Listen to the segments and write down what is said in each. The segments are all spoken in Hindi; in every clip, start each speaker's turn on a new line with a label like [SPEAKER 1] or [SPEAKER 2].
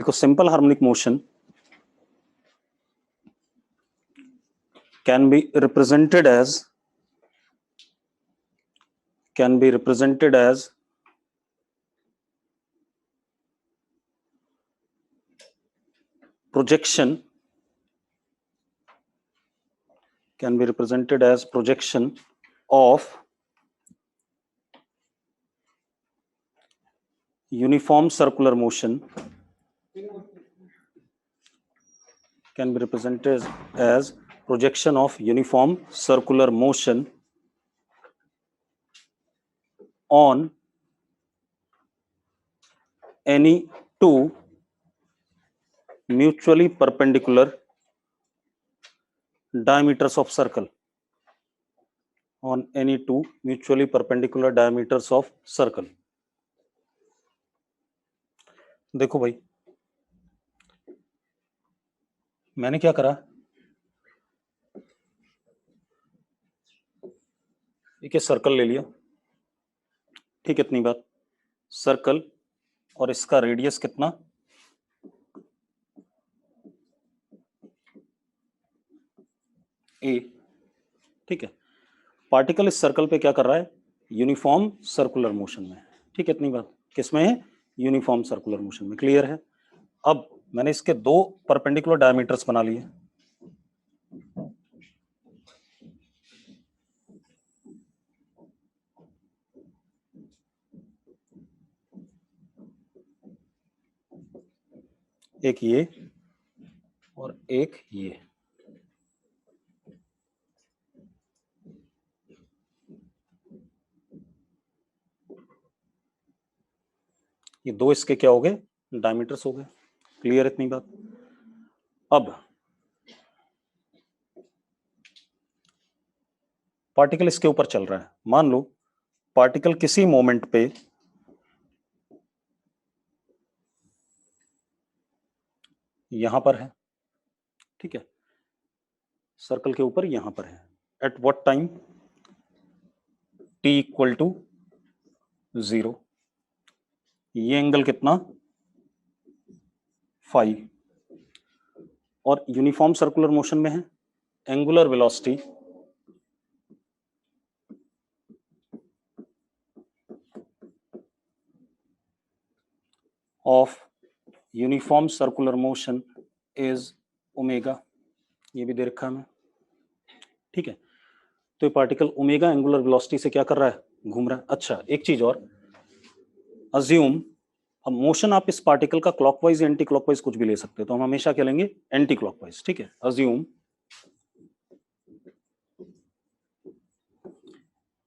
[SPEAKER 1] देखो simple harmonic motion can be represented as projection of uniform circular motion can be represented as projection of uniform circular motion on any two mutually perpendicular diameters of circle. On any two mutually perpendicular diameters of circle. देखो भाई, मैंने क्या करा, एक सर्कल ले लिया, ठीक है, इतनी बात, सर्कल और इसका रेडियस कितना, ए, ठीक है। पार्टिकल इस सर्कल पे क्या कर रहा है, यूनिफॉर्म सर्कुलर मोशन में, ठीक है, इतनी बात, किसमें है, यूनिफॉर्म सर्कुलर मोशन में, क्लियर है। अब मैंने इसके दो परपेंडिकुलर डायमीटर्स बना लिए, एक ये और एक ये, ये दो इसके क्या हो गए, डायमीटर्स हो गए, क्लियर इतनी बात। अब पार्टिकल इसके ऊपर चल रहा है, मान लो पार्टिकल किसी मोमेंट पे यहां पर है, ठीक है, सर्कल के ऊपर यहां पर है, at what time, t equal to 0, ये एंगल कितना, 5, और यूनिफॉर्म सर्कुलर मोशन में है, angular velocity of uniform circular motion is omega, ये भी दे रखा है, ठीक है। तो ये पार्टिकल ओमेगा एंगुलर वेलोसिटी से क्या कर रहा है, घूम रहा है। अच्छा, एक चीज और, अज्यूम, अब मोशन आप इस पार्टिकल का क्लॉकवाइज या एंटी क्लॉकवाइज कुछ भी ले सकते हो, तो हम हमेशा क्या लेंगे, एंटी क्लॉकवाइज, ठीक है। अज्यूम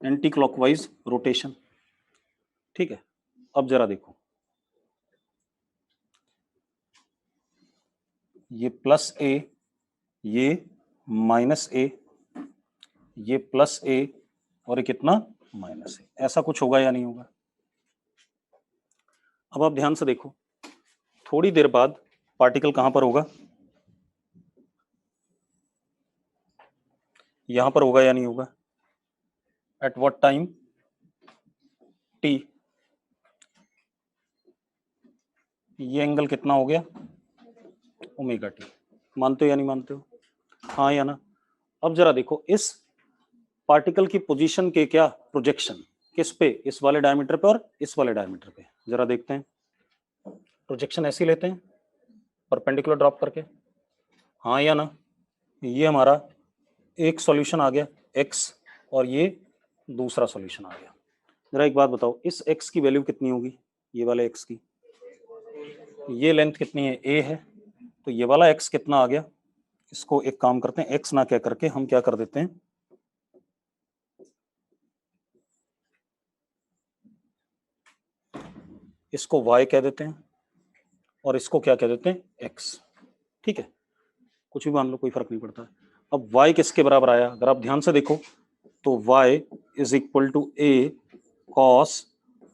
[SPEAKER 1] एंटी क्लॉकवाइज रोटेशन, ठीक है। अब जरा देखो, ये प्लस ए, ये माइनस ए, ये प्लस ए और ये कितना, माइनस ए, ऐसा कुछ होगा या नहीं होगा। अब आप ध्यान से देखो, थोड़ी देर बाद पार्टिकल कहां पर होगा, यहां पर होगा या नहीं होगा, एट व्हाट टाइम, टी, ये एंगल कितना हो गया, ओमेगा टी, मानते हो या नहीं मानते हो, हाँ या ना। अब जरा देखो, इस पार्टिकल की पोजीशन के क्या प्रोजेक्शन, किस पे, इस वाले डायमीटर पे और इस वाले डायमीटर पे, जरा देखते हैं, प्रोजेक्शन ऐसे लेते हैं परपेंडिकुलर ड्रॉप करके, हाँ या ना। ये हमारा एक सॉल्यूशन आ गया x, और ये दूसरा सॉल्यूशन आ गया। जरा एक बात बताओ, इस x की वैल्यू कितनी होगी, ये वाले x की, ये लेंथ कितनी है, a है, तो ये वाला x कितना आ गया, इसको एक काम करते हैं, x ना कह करके हम क्या कर देते हैं, इसको y कह देते हैं और इसको क्या कह देते हैं, x, ठीक है, कुछ भी मान लो, कोई फर्क नहीं पड़ता। अब y किसके बराबर आया, अगर आप ध्यान से देखो तो y is equal to a cos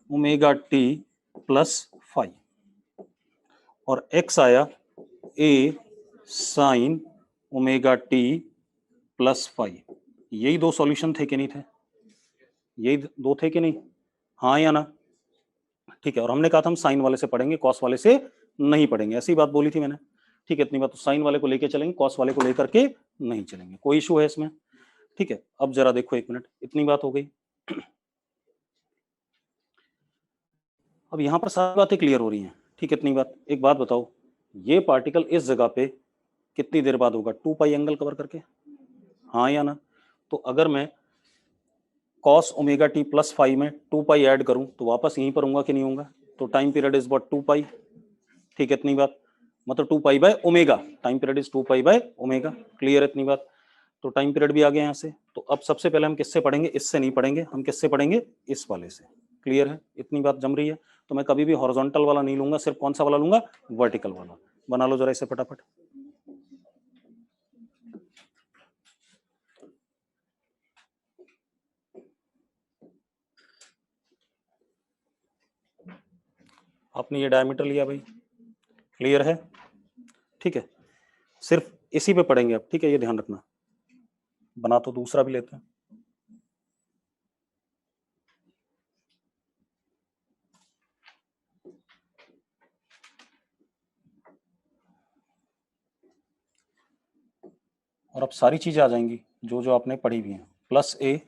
[SPEAKER 1] omega t plus five, और x आया a sin omega t plus five. यही दो सॉल्यूशन थे कि नहीं थे, यही दो थे कि नहीं, हाँ या ना, ठीक है। और हमने कहा था हम साइन वाले से पढ़ेंगे, कॉस वाले से नहीं पढ़ेंगे, ऐसी बात बोली थी मैंने, ठीक है। इतनी बात, तो साइन वाले को लेके चलेंगे, कॉस वाले को लेकर के नहीं चलेंगे, कोई इशू है इसमें, ठीक है। अब जरा देखो 1 मिनट, इतनी बात हो गई। अब यहां पर सारी बातें क्लियर हो रही हैं, ठीक है। इतनी बात, एक बात बताओ, ये पार्टिकल इस जगह पे कितनी देर बाद होगा, 2 पाई एंगल कवर करके, हाँ या ना? तो अगर मैं cos omega t plus five में 2 पाई ऐड करूं तो वापस यहीं पर होऊंगा कि नहीं होऊंगा? तो टाइम पीरियड इज व्हाट, 2 पाई, ठीक है। इतनी बात, मतलब 2 pi by omega, time period is 2 pi by omega, clear इतनी बात। तो टाइम पीरियड भी आ गया यहाँ से। तो अब सबसे पहले हम किससे पढ़ेंगे, इससे नहीं पढ़ेंगे, हम किससे पढ़ेंगे, इस वाले से, क्लियर है, इतनी बात जम रही है। तो मैं कभी भी हॉरिजॉन्टल वाला नहीं लूंगा, सिर्फ कौन सा वाला लूंगा, वर्टिकल वाला। बना लो जरा इसे फटाफट। आपने ये डायमीटर लिया भाई, क्लियर है, ठीक है। सिर्फ इसी पे पढ़ेंगे अब, ठीक है, ये ध्यान रखना। बना तो दूसरा भी लेते हैं। और अब सारी चीजें आ जाएंगी जो जो आपने पढ़ी हुई हैं, प्लस ए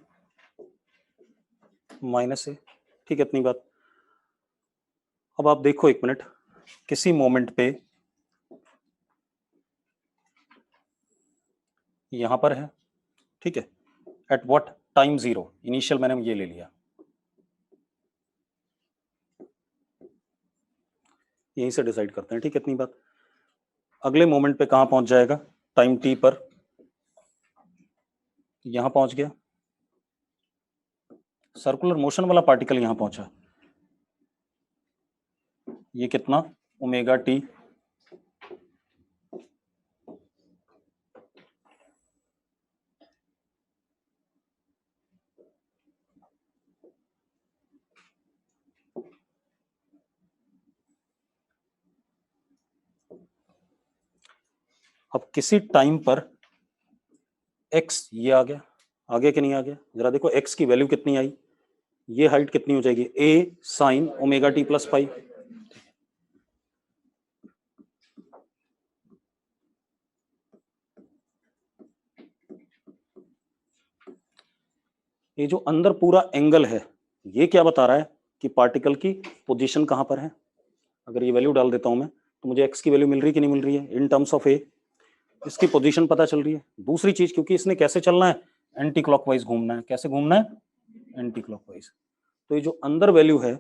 [SPEAKER 1] माइनस ए, ठीक है, इतनी बात। अब आप देखो 1 मिनट, किसी मोमेंट पे यहां पर है, ठीक है, एट व्हाट टाइम 0, इनिशियल मैंने ये ले लिया, यहीं से डिसाइड करते हैं, ठीक है, इतनी बात। अगले मोमेंट पे कहां पहुंच जाएगा, टाइम टी पर, यहां पहुंच गया, सर्कुलर मोशन वाला पार्टिकल यहां पहुंचा, ये कितना, ओमेगा टी, अब किसी टाइम पर x ये आ गया कि नहीं आ गया, जरा देखो x की वैल्यू कितनी आई, ये हाइट कितनी हो जाएगी, a sine omega t plus five, ये जो अंदर पूरा एंगल है ये क्या बता रहा है कि पार्टिकल की पोजीशन कहां पर है। अगर ये वैल्यू डाल देता हूं मैं तो मुझे x की वैल्यू मिल रही है कि नहीं मिल रही है, इन टर्म्स ऑफ a, इसकी पोजीशन पता चल रही है। दूसरी चीज, क्योंकि इसने कैसे चलना है, एंटी क्लॉकवाइज घूमना है, कैसे घूमना है, एंटी क्लॉकवाइज। तो ये जो अंदर वैल्यू है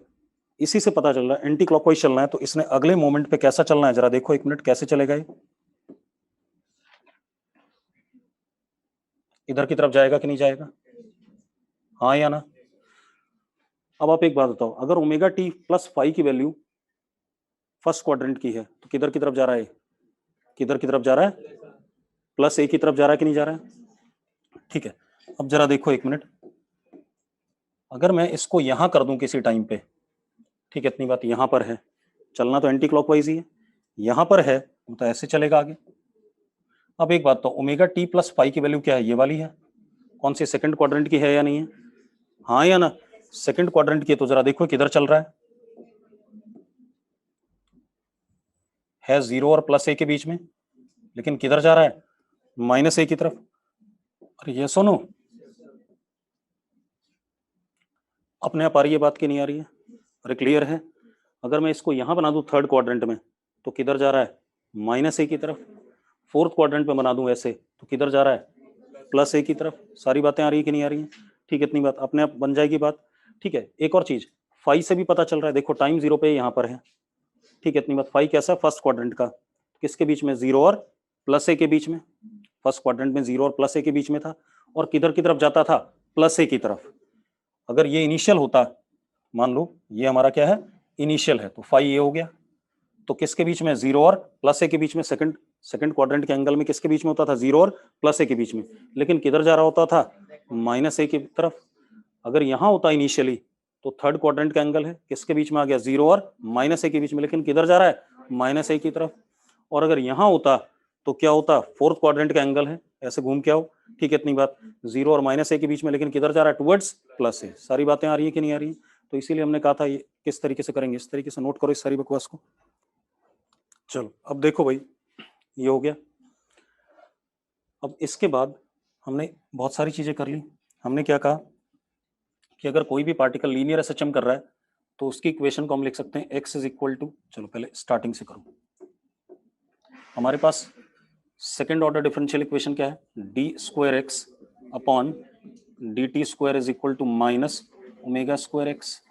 [SPEAKER 1] इसी से पता चल रहा है एंटी क्लॉकवाइज चलना है, तो इसने अगले मोमेंट पे कैसा चलना है, जरा देखो 1 मिनट, कैसे चलेगा ये, इधर की तरफ जाएगा कि नहीं जाएगा, हाँ या ना? अब आप एक बात बताओ, अगर ओमेगा टी प्लस फाइव की वैल्यू फर्स्ट क्वाड्रेंट की है तो किधर की तरफ जा रहा है, किधर की तरफ जा रहा है, प्लस ए की तरफ जा रहा है कि नहीं जा रहा है, ठीक है। अब जरा देखो 1 मिनट, अगर मैं इसको यहां कर दूं किसी टाइम पे, ठीक है, इतनी बात, यहां पर है, चलना तो एंटी क्लॉकवाइज ही है, यहां पर है तो ऐसे चलेगा आगे। अब एक बात तो, ओमेगा टी प्लस फाइव की वैल्यू क्या है, ये वाली है, कौन सी, सेकंड क्वाड्रेंट की है या नहीं है, हाँ या ना? सेकंड क्वाड्रेंट की, तो जरा देखो किधर चल रहा है 0 और प्लस ए के बीच में, लेकिन किधर जा रहा है, माइनस ए की तरफ। अरे ये सुनो, अपने आप आ रही है बात की नहीं आ रही है, अरे क्लियर है। अगर मैं इसको यहां बना दूं थर्ड क्वाड्रेंट में तो किधर जा रहा है, माइनस ए की तरफ। फोर्थ क्वाड्रेंट में बना दूं ऐसे तो किधर जा रहा है, प्लस ए की तरफ। सारी बातें आ रही है कि नहीं आ रही है, ठीक है, इतनी बात अपने आप बन जाएगी बात, ठीक है। एक और चीज, फाइव से भी पता चल रहा है, देखो टाइम 0 पे यहाँ पर है, ठीक है, इतनी बात। फाइव कैसा, फर्स्ट क्वाड्रेंट का, किसके बीच में, 0 और प्लस ए के बीच में, फर्स्ट क्वाड्रेंट में 0 और प्लस ए के बीच में था, और किधर की तरफ जाता था, प्लस ए की तरफ। अगर ये इनिशियल होता, मान लो ये हमारा क्या है, इनिशियल है, तो फाइव ये हो गया, तो किसके बीच में, 0 और प्लस ए के बीच में, सेकंड सेकंड क्वाड्रेंट के एंगल में किसके बीच में होता था, 0 और प्लस ए के बीच में, लेकिन किधर जा रहा होता था, माइनस ए की तरफ। अगर यहां होता इनिशियली तो थर्ड क्वाड्रेंट का एंगल है, किसके बीच में आ गया, 0 और माइनस ए के बीच में, लेकिन किधर जा रहा है, माइनस ए की तरफ। और अगर यहां होता तो क्या होता, फोर्थ क्वाड्रेंट का एंगल है, ऐसे घूम के आओ, ठीक है, इतनी बात, 0 और माइनस ए के बीच में, लेकिन किधर जा रहा है, टुवर्ड्स प्लस ए। सारी बातें आ रही है कि नहीं आ रही है? तो इसीलिए हमने कहा था ये किस तरीके से करेंगे, इस तरीके से नोट करो इस सारी बकवास को। चलो अब देखो भाई, ये हो गया। अब इसके बाद हमने बहुत सारी चीजें कर ली। हमने क्या कहा कि अगर कोई भी पार्टिकल लीनियर एसएचएम कर रहा है तो उसकी इक्वेशन को हम लिख सकते हैं x इज इक्वल टू, चलो पहले स्टार्टिंग से करो। हमारे पास सेकेंड ऑर्डर डिफरेंशियल इक्वेशन क्या है, d square x upon d t square is equal to minus omega square x.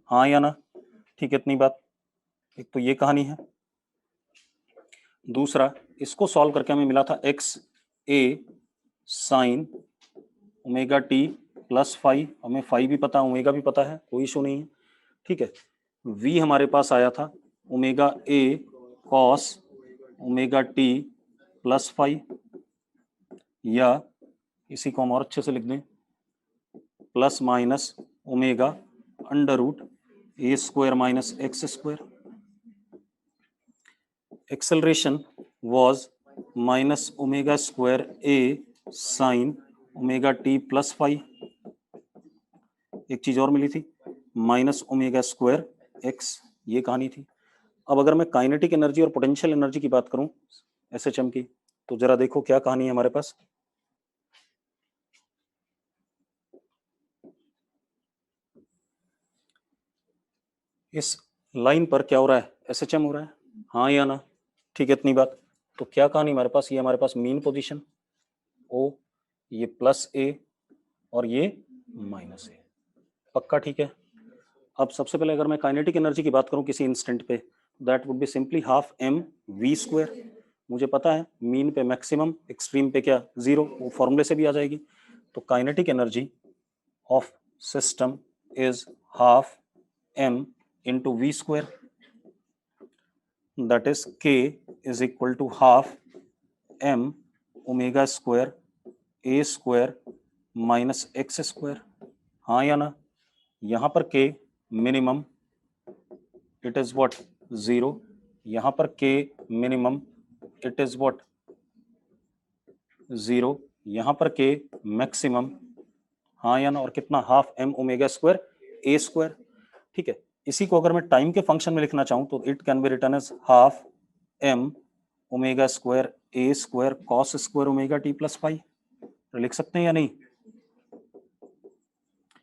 [SPEAKER 1] हाँ या ना? ठीक है, इतनी बात। एक तो ये कहानी है। दूसरा, इसको सॉल्व करके हमें मिला था x a sine omega t plus five, हमें फाइव भी पता है, ओमेगा भी पता है, कोई इशू नहीं है। ठीक है, v हमारे पास आया था omega a cos omega t plus five, या इसी को हम और अच्छे से लिख दें plus minus omega under root a square minus x square. Acceleration was minus omega square a sine omega t plus five. एक चीज और मिली थी, माइनस ओमेगा स्क्वायर एक्स, ये कहानी थी। अब अगर मैं काइनेटिक एनर्जी और पोटेंशियल एनर्जी की बात करूं एसएचएम की, तो जरा देखो क्या कहानी है हमारे पास। इस लाइन पर क्या हो रहा है, एसएचएम हो रहा है, हाँ या ना? ठीक है, इतनी बात। तो क्या कहानी हमारे पास, ये हमारे पास मीन पोजीशन ओ, ये प्लस ए और ये माइनस ए, पक्का ठीक है। अब सबसे पहले अगर मैं काइनेटिक एनर्जी की बात करूं किसी इंस्टेंट पे, that would be simply half m v square. मुझे पता है मीन पे मैक्सिमम, एक्सट्रीम पे क्या, जीरो, वो फॉर्मूले से भी आ जाएगी। तो kinetic energy of system is half m into v square, that is k is equal to half m omega square a square minus x square। हाँ या ना? यहाँ पर k minimum it is what, zero, यहाँ पर k minimum it is what, zero, यहाँ पर k मैक्सिमम, हाँ या ना? और कितना, half m omega square a square. ठीक है, इसी को अगर मैं टाइम के फंक्शन में लिखना चाहूं तो it can be written as half m omega square a square cos square omega t plus five. लिख सकते हैं या नहीं?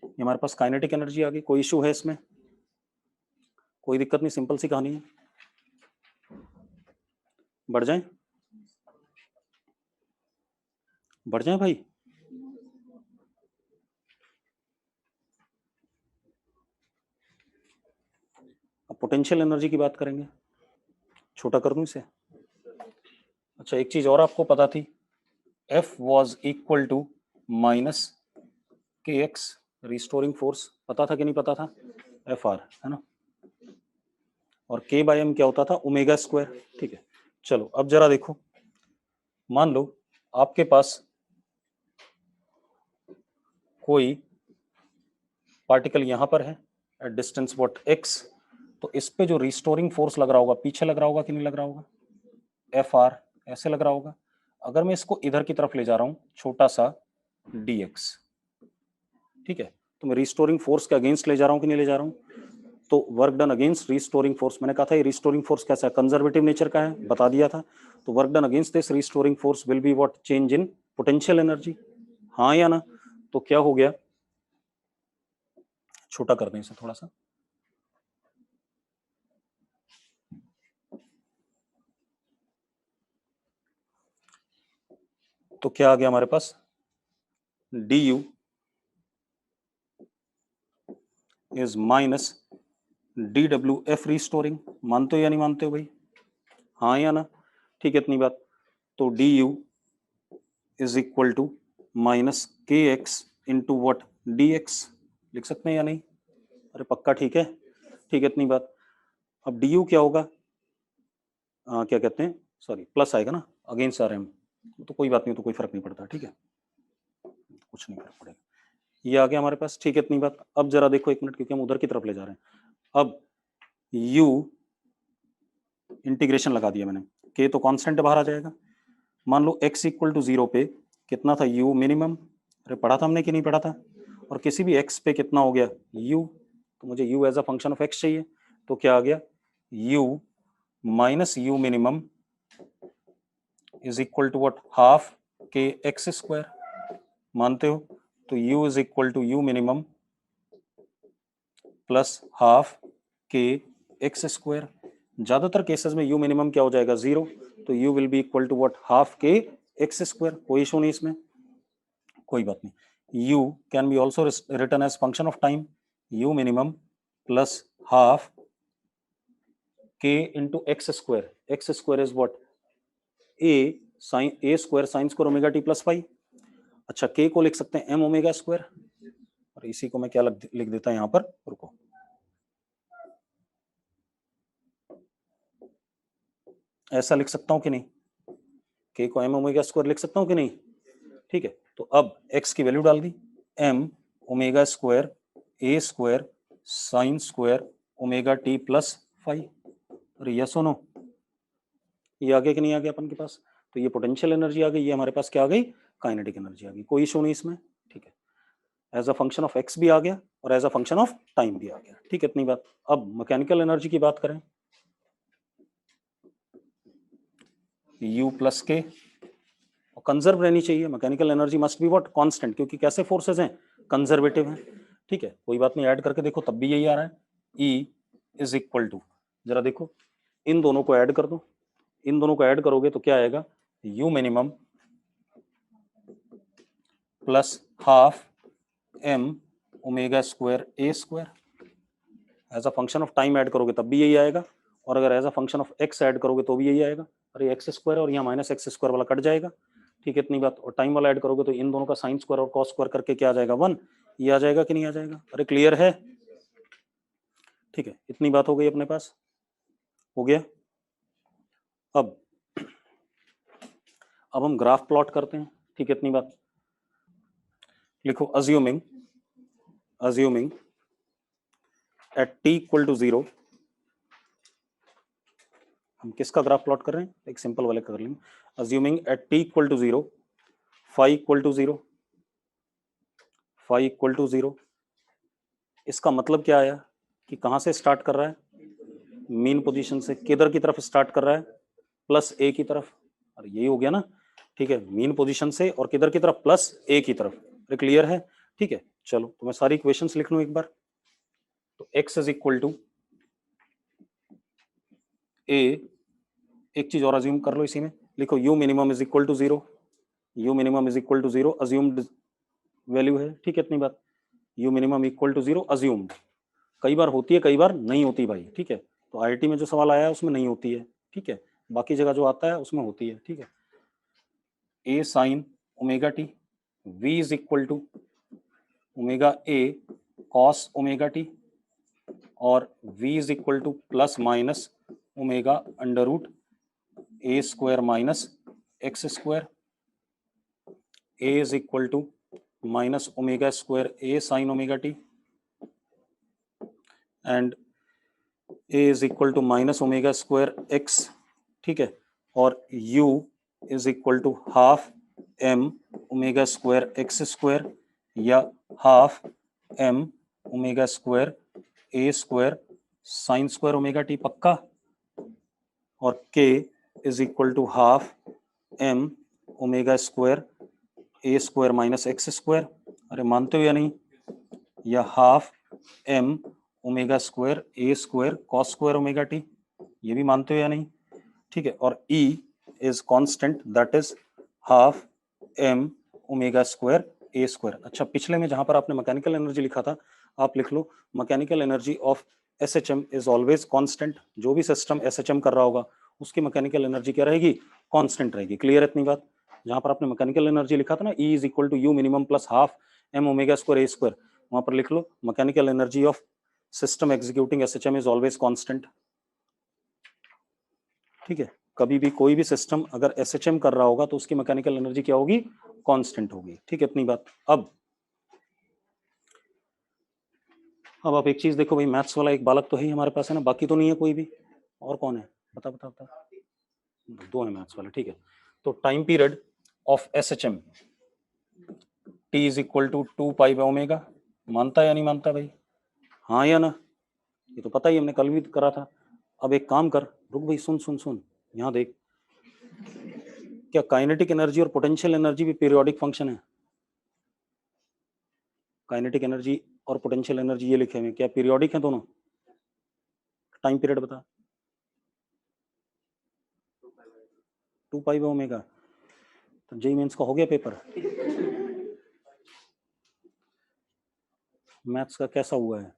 [SPEAKER 1] ये हमारे पास काइनेटिक एनर्जी आ गई। कोई इशू है इसमें? कोई दिक्कत नहीं, सिंपल सी कहानी है। बढ़ जाए, बढ़ जाए भाई। अब पोटेंशियल एनर्जी की बात करेंगे। छोटा कर दूं इसे? अच्छा, एक चीज और आपको पता थी, F was equal to minus k x restoring force, पता था कि नहीं पता था? FR है ना, और K बाय M क्या होता था, ओमेगा स्क्वायर। ठीक है, चलो अब जरा देखो, मान लो आपके पास कोई पार्टिकल यहां पर है एट डिस्टेंस व्हाट x, तो इस पे जो रिस्टोरिंग फोर्स लग रहा होगा, पीछे लग रहा होगा कि नहीं लग रहा होगा, FR, ऐसे लग रहा होगा। अगर मैं इसको इधर की तरफ ले जा रहा हूं, छोटा सा dx, ठीक है, तो मैं रिस्टोरिंग फोर्स के अगेंस्ट ले जा रहा हूं कि नहीं ले जा रहा हूं? तो work done against restoring force, मैंने कहा था ये रिस्टोरिंग फोर्स कैसा है, कंजर्वेटिव नेचर का है, बता दिया था। तो work done against this restoring force will be what, change in potential energy. हाँ या ना? तो क्या हो गया, छोटा कर दें इसे थोड़ा सा, तो क्या आ गया हमारे पास, du is minus dwf restoring. मानते हो या नहीं मानते हो भाई? हाँ या ना? ठीक है, इतनी बात। तो du is equal to minus k x into what, d x, लिख सकते हैं या नहीं? अरे पक्का ठीक है, ठीक है, इतनी बात। अब du क्या होगा, क्या कहते हैं, सॉरी प्लस आएगा ना, अगेंस्ट आर एम, तो कोई बात नहीं, तो कोई फर्क नहीं पड़ता। ठीक है, कुछ नहीं फर्क पड़ेगा, ये आ गया हमारे पास। ठीक है, इतनी बात। अब जरा देखो एक मिनट, क्योंकि हम उधर की तरफ ले जा रहे हैं। अब u इंटीग्रेशन लगा दिया मैंने, k तो कांस्टेंट बाहर आ जाएगा। मान लो x इक्वल टू 0 पे कितना था, u मिनिमम, अरे पढ़ा था हमने कि नहीं पढ़ा था? और किसी भी x पे कितना हो गया, u, तो मुझे u as a function of x चाहिए, तो क्या आ गया, u minus u minimum is equal to what, half k x square, मानते हो? तो u is equal to u minimum plus half k x square. ज्यादातर केसेस में u मिनिमम क्या हो जाएगा, 0, तो u will be equal to what, half k x square. कोई इशू नहीं इसमें, कोई बात नहीं। u can B also written as function of time, u minimum plus half k into x square. X square is what, a square sine square omega t plus five. अच्छा, k को लिख सकते हैं m ओमेगा स्क्वायर, और इसी को मैं क्या लिख देता हूं यहाँ पर, रुको, ऐसा लिख सकता हूं कि नहीं, k को m ओमेगा स्क्वायर लिख सकता हूं कि नहीं? ठीक है, तो अब x की वैल्यू डाल दी, m omega square a square sine square omega t plus five. अरे यस नो, ये आ गया कि नहीं आ गया अपन के पास? तो ये पोटेंशियल एनर्जी आ गई, ये हमारे पास क्या आ गई, काइनेटिक एनर्जी आ गई। कोई इशू नहीं इसमें, ठीक है। As a function of x भी आ गया और as a function of time भी आ गया, ठीक है, इतनी बात। अब मैकेनिकल एनर्जी की बात करें, u प्लस के, कंजर्व रहनी चाहिए। Mechanical energy must be what, constant, क्योंकि कैसे फोर्सेज हैं, कंजर्वेटिव हैं, ठीक है। कोई बात नहीं, ऐड करके देखो तब भी यही आ रहा है, E इज इक्वल टू, जरा देखो इन दोनों को ऐड कर दो, इन दोनों को ऐड करोगे तो क्या आएगा, u minimum plus half m omega square a square. As a function of time add करोगे तब भी यही आएगा, और अगर as a function of x add करोगे तो भी यही आएगा। अरे एक्स स्क्वायर और यहाँ माइनस एक्स स्क्वायर वाला कट जाएगा, ठीक है, इतनी बात। और टाइम वाला ऐड करोगे तो इन दोनों का साइन स्क्वायर और कॉस स्क्वायर करके क्या आ जाएगा, 1। ये आ जाएगा कि नहीं आ जाएगा? अरे क्लियर है, ठीक है, इतनी बात हो गई अपने पास, हो गया। अब हम ग्राफ प्लॉट करते हैं, ठीक है, इतनी बात। लिखो assuming at t equal to 0, हम किसका ग्राफ प्लॉट कर रहे हैं, एक सिंपल वाले कर लेंगे। Assuming at t equal to 0, phi equal to 0, phi equal to 0। इसका मतलब क्या आया कि कहां से स्टार्ट कर रहा है, मीन पोजीशन से। किधर की तरफ स्टार्ट कर रहा है, प्लस ए की तरफ। और यही हो गया ना, ठीक है, मीन पोजीशन से और किधर की तरफ, प्लस ए की तरफ। अरे क्लियर है, ठीक है। चलो तो मैं सारी इक्वेशंस लिख लूं एक बार। तो x इज इक्वल टू ए, एक चीज और अज्यूम कर लो इसी में, लिखो u minimum is equal to 0, u minimum is equal to 0 assumed value है, ठीक है, इतनी बात। u minimum equal to 0 assumed, कई बार होती है कई बार नहीं होती भाई, ठीक है। तो आईआईटी में जो सवाल आया है उसमें नहीं होती है, ठीक है, बाकी जगह जो आता है उसमें होती है, ठीक है। a sine omega t, v is equal to omega a cos omega t, और v is equal to plus minus omega under root a square minus x square. a is equal to minus omega square a sine omega t, and a is equal to minus omega square x, ठीक है। और u is equal to half m omega square x square, या half m omega square a square sine square omega t, पक्का। और k is equal to half m omega square a square minus x square. अरे मानते हो या नहीं, या half m omega square a square cos square omega t, ये भी मानते हो या नहीं, ठीक है। और E is constant, that is half m omega square a square. अच्छा, पिछले में जहां पर आपने मैकेनिकल एनर्जी लिखा था, आप लिख लो mechanical energy of SHM is always constant. जो भी सिस्टम SHM कर रहा होगा उसकी मैकेनिकल एनर्जी क्या रहेगी, कांस्टेंट रहेगी। क्लियर है इतनी बात? जहां पर आपने मैकेनिकल एनर्जी लिखा था ना, E is equal to u minimum plus half m omega square a square, वहां पर लिख लो mechanical energy of system executing SHM is always constant, ठीक है। कभी भी कोई भी सिस्टम अगर SHM कर रहा होगा तो उसकी मैकेनिकल एनर्जी क्या होगी, कांस्टेंट होगी, ठीक है, इतनी बात। अब आप एक चीज देखो भाई, मैथ्स वाला एक बालक तो है ही हमारे पास, है ना, बाकी तो नहीं है कोई भी, और कौन है, बता बता बता। दो है मैथ्स वाले, ठीक है। तो time period of SHM t is equal to 2 pi by omega, मानता है या नहीं मानता भाई, हाँ या ना? ये तो पता ही हमने कल भी करा था। अब एक काम कर, रुक भाई, सुन सुन सुन, यहाँ देख, क्या काइनेटिक एनर्जी और पोटेंशियल एनर्जी भी पीरियोडिक फंक्शन है? काइनेटिक एनर्जी और पोटेंशियल एनर्जी ये लिखे हुए क्या पीरियोडिक है दोनों? टाइम पीरियड बता। 2 पाई/ओमेगा। तो जेई मेंस का हो गया पेपर। मैथ्स का कैसा हुआ है?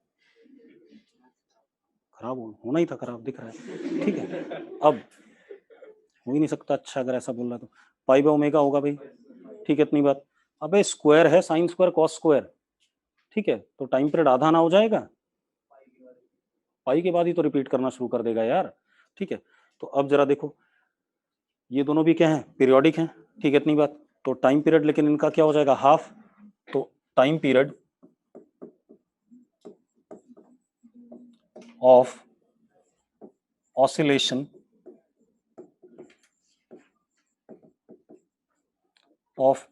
[SPEAKER 1] खराब होना ही था, खराब दिख रहा है। ठीक है, अब हो ही नहीं सकता अच्छा अगर ऐसा बोल रहा तो पाई/ओमेगा होगा भाई। ठीक है, इतनी बात। अबे स्क्वायर है, साइन स्क्वायर कॉस स्क्वायर। ठीक है, तो टाइम पीरियड आधा ना हो जाएगा? पाई के बाद ही तो रिपीट करना शुरू कर देगा यार। ठीक है, तो अब जरा देखो, ये दोनों भी क्या है? पीरियोडिक हैं। ठीक है, इतनी बात। तो टाइम पीरियड लेकिन इनका क्या हो जाएगा? हाफ। तो time period of oscillation of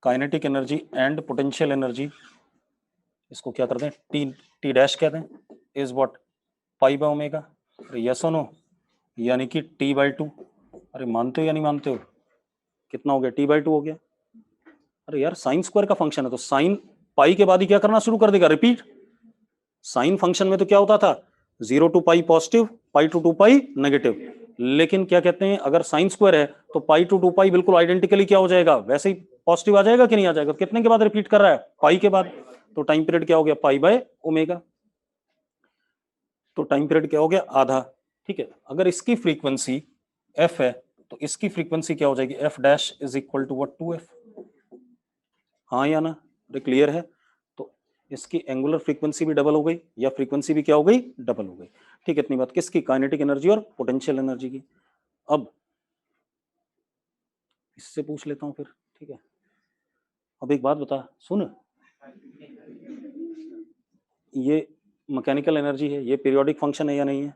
[SPEAKER 1] kinetic energy and potential energy, इसको क्या कर दें? टी डैश कह दें, इज व्हाट? पाई/ओमेगा। यस और नो? यानी कि t/2। अरे मानते हो या नहीं मानते हो? कितना हो गया? t/2 हो गया। अरे यार साइन स्क्वायर का फंक्शन है तो साइन पाई के बाद ही क्या करना शुरू कर देगा? रिपीट। साइन फंक्शन में तो क्या होता था? 0 to pi positive, pi to 2 pi negative. लेकिन क्या कहते हैं, अगर साइन स्क्वायर है तो पाई टू 2 पाई बिल्कुल आइडेंटिकली क्या हो जाएगा? वैसे ही पॉजिटिव आ जाएगा कि नहीं आ जाएगा? कितने के बाद रिपीट कर रहा है? पाई के बाद। तो टाइम पीरियड क्या हो गया? पाई/ओमेगा। तो टाइम पीरियड क्या हो गया? आधा। ठीक है, अगर इसकी फ्रीक्वेंसी एफ है तो इसकी फ्रीक्वेंसी क्या हो जाएगी? F dash is equal to what? 2f। हाँ या ना? अरे क्लियर है? तो इसकी एंगुलर फ्रीक्वेंसी भी डबल हो गई, या फ्रीक्वेंसी भी क्या हो गई? डबल हो गई। ठीक है, इतनी बात। किसकी? काइनेटिक एनर्जी और पोटेंशियल एनर्जी की। अब इससे पूछ लेता हूं फिर। ठीक है, अब एक बात बता, सुन, ये मैकेनिकल एनर्जी है, ये पीरियोडिक फंक्शन है या नहीं है?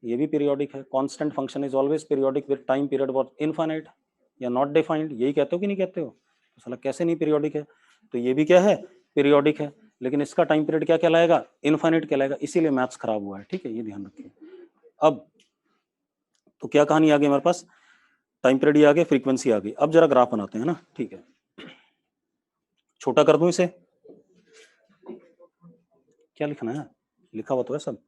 [SPEAKER 1] ये भी पीरियोडिक है। Constant function is always periodic with time period what infinite या नॉट डिफाइंड। यही कहते हो कि नहीं कहते हो? तो साला कैसे नहीं पीरियोडिक है? तो ये भी क्या है? पीरियोडिक है, लेकिन इसका टाइम पीरियड क्या कहलाएगा? इनफाइनाइट कहलाएगा। इसीलिए मैथ्स खराब हुआ है। ठीक है, ये ध्यान रखिए। अब तो क्या कहानी आ गई हमारे पास? टाइम पीरियड ही आ गया, फ्रीक्वेंसी आ गई। अब जरा ग्राफ बनाते हैं ना। ठीक है, छोटा कर दूं इसे? क्या लिखना है? लिखा हुआ तो है सब।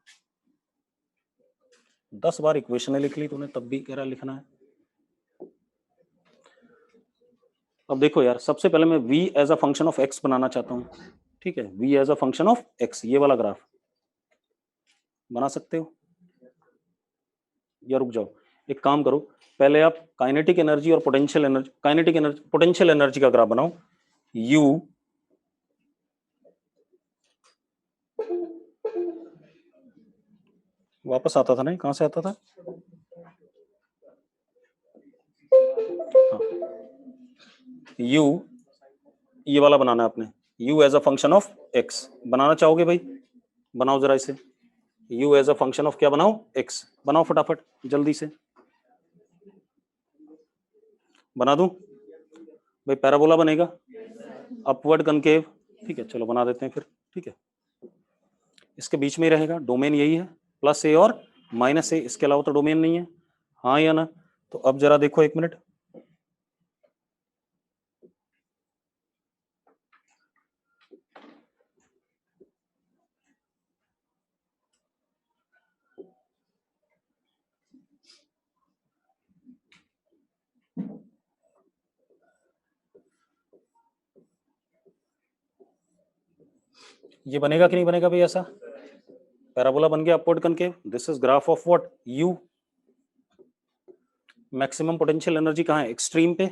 [SPEAKER 1] 10 बार इक्वेशनें लिख ली तूने, तब भी कह रहा लिखना है। अब देखो यार, सबसे पहले मैं v as a function of x बनाना चाहता हूँ। ठीक है, v as a function of x, ये वाला ग्राफ बना सकते हो या रुक जाओ? एक काम करो, पहले आप काइनेटिक एनर्जी और potential energy, kinetic energy potential energy का ग्राफ बनाओ। u वापस आता था ना, कहां से आता था? हाँ, u ये वाला बनाना है आपने। u as a function of x बनाना चाहोगे भाई? बनाओ जरा इसे। u as a function of क्या बनाओ? x। बनाओ फटाफट जल्दी से। बना दूं भाई? पैराबोला बनेगा, अपवर्ड कनकेव। ठीक है, चलो बना देते हैं फिर। ठीक है, इसके बीच में ही रहेगा, डोमेन यही है, प्लस ए और माइनस ए, इसके अलावा तो डोमेन नहीं है। हाँ या ना? तो अब जरा देखो, एक मिनट। ये बनेगा कि नहीं बनेगा भाई? ऐसा पैराबोला बन गया, upward concave. This is graph of what? U. Maximum potential energy कहाँ है? एक्सट्रीम पे।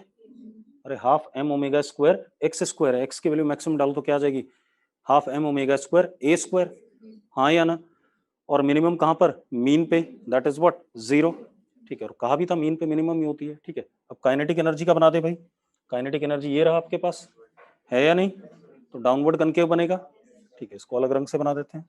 [SPEAKER 1] अरे half m omega square x square है, एक्स की वैल्यू मैक्सिमम डालो तो क्या आ जाएगी? Half m omega square a square. हाँ या ना? और मिनिमम कहाँ पर? मीन पे, दैट इज व्हाट? 0। ठीक है, और कहा भी था मीन पे मिनिमम ही होती है। ठीक है, अब काइनेटिक एनर्जी का बना दे भाई। काइनेटिक एनर्जी ये रहा आपके पास, है या नहीं? तो डाउनवर्ड कनकेव बनेगा। ठीक है, इसको अलग रंग से बना देते हैं।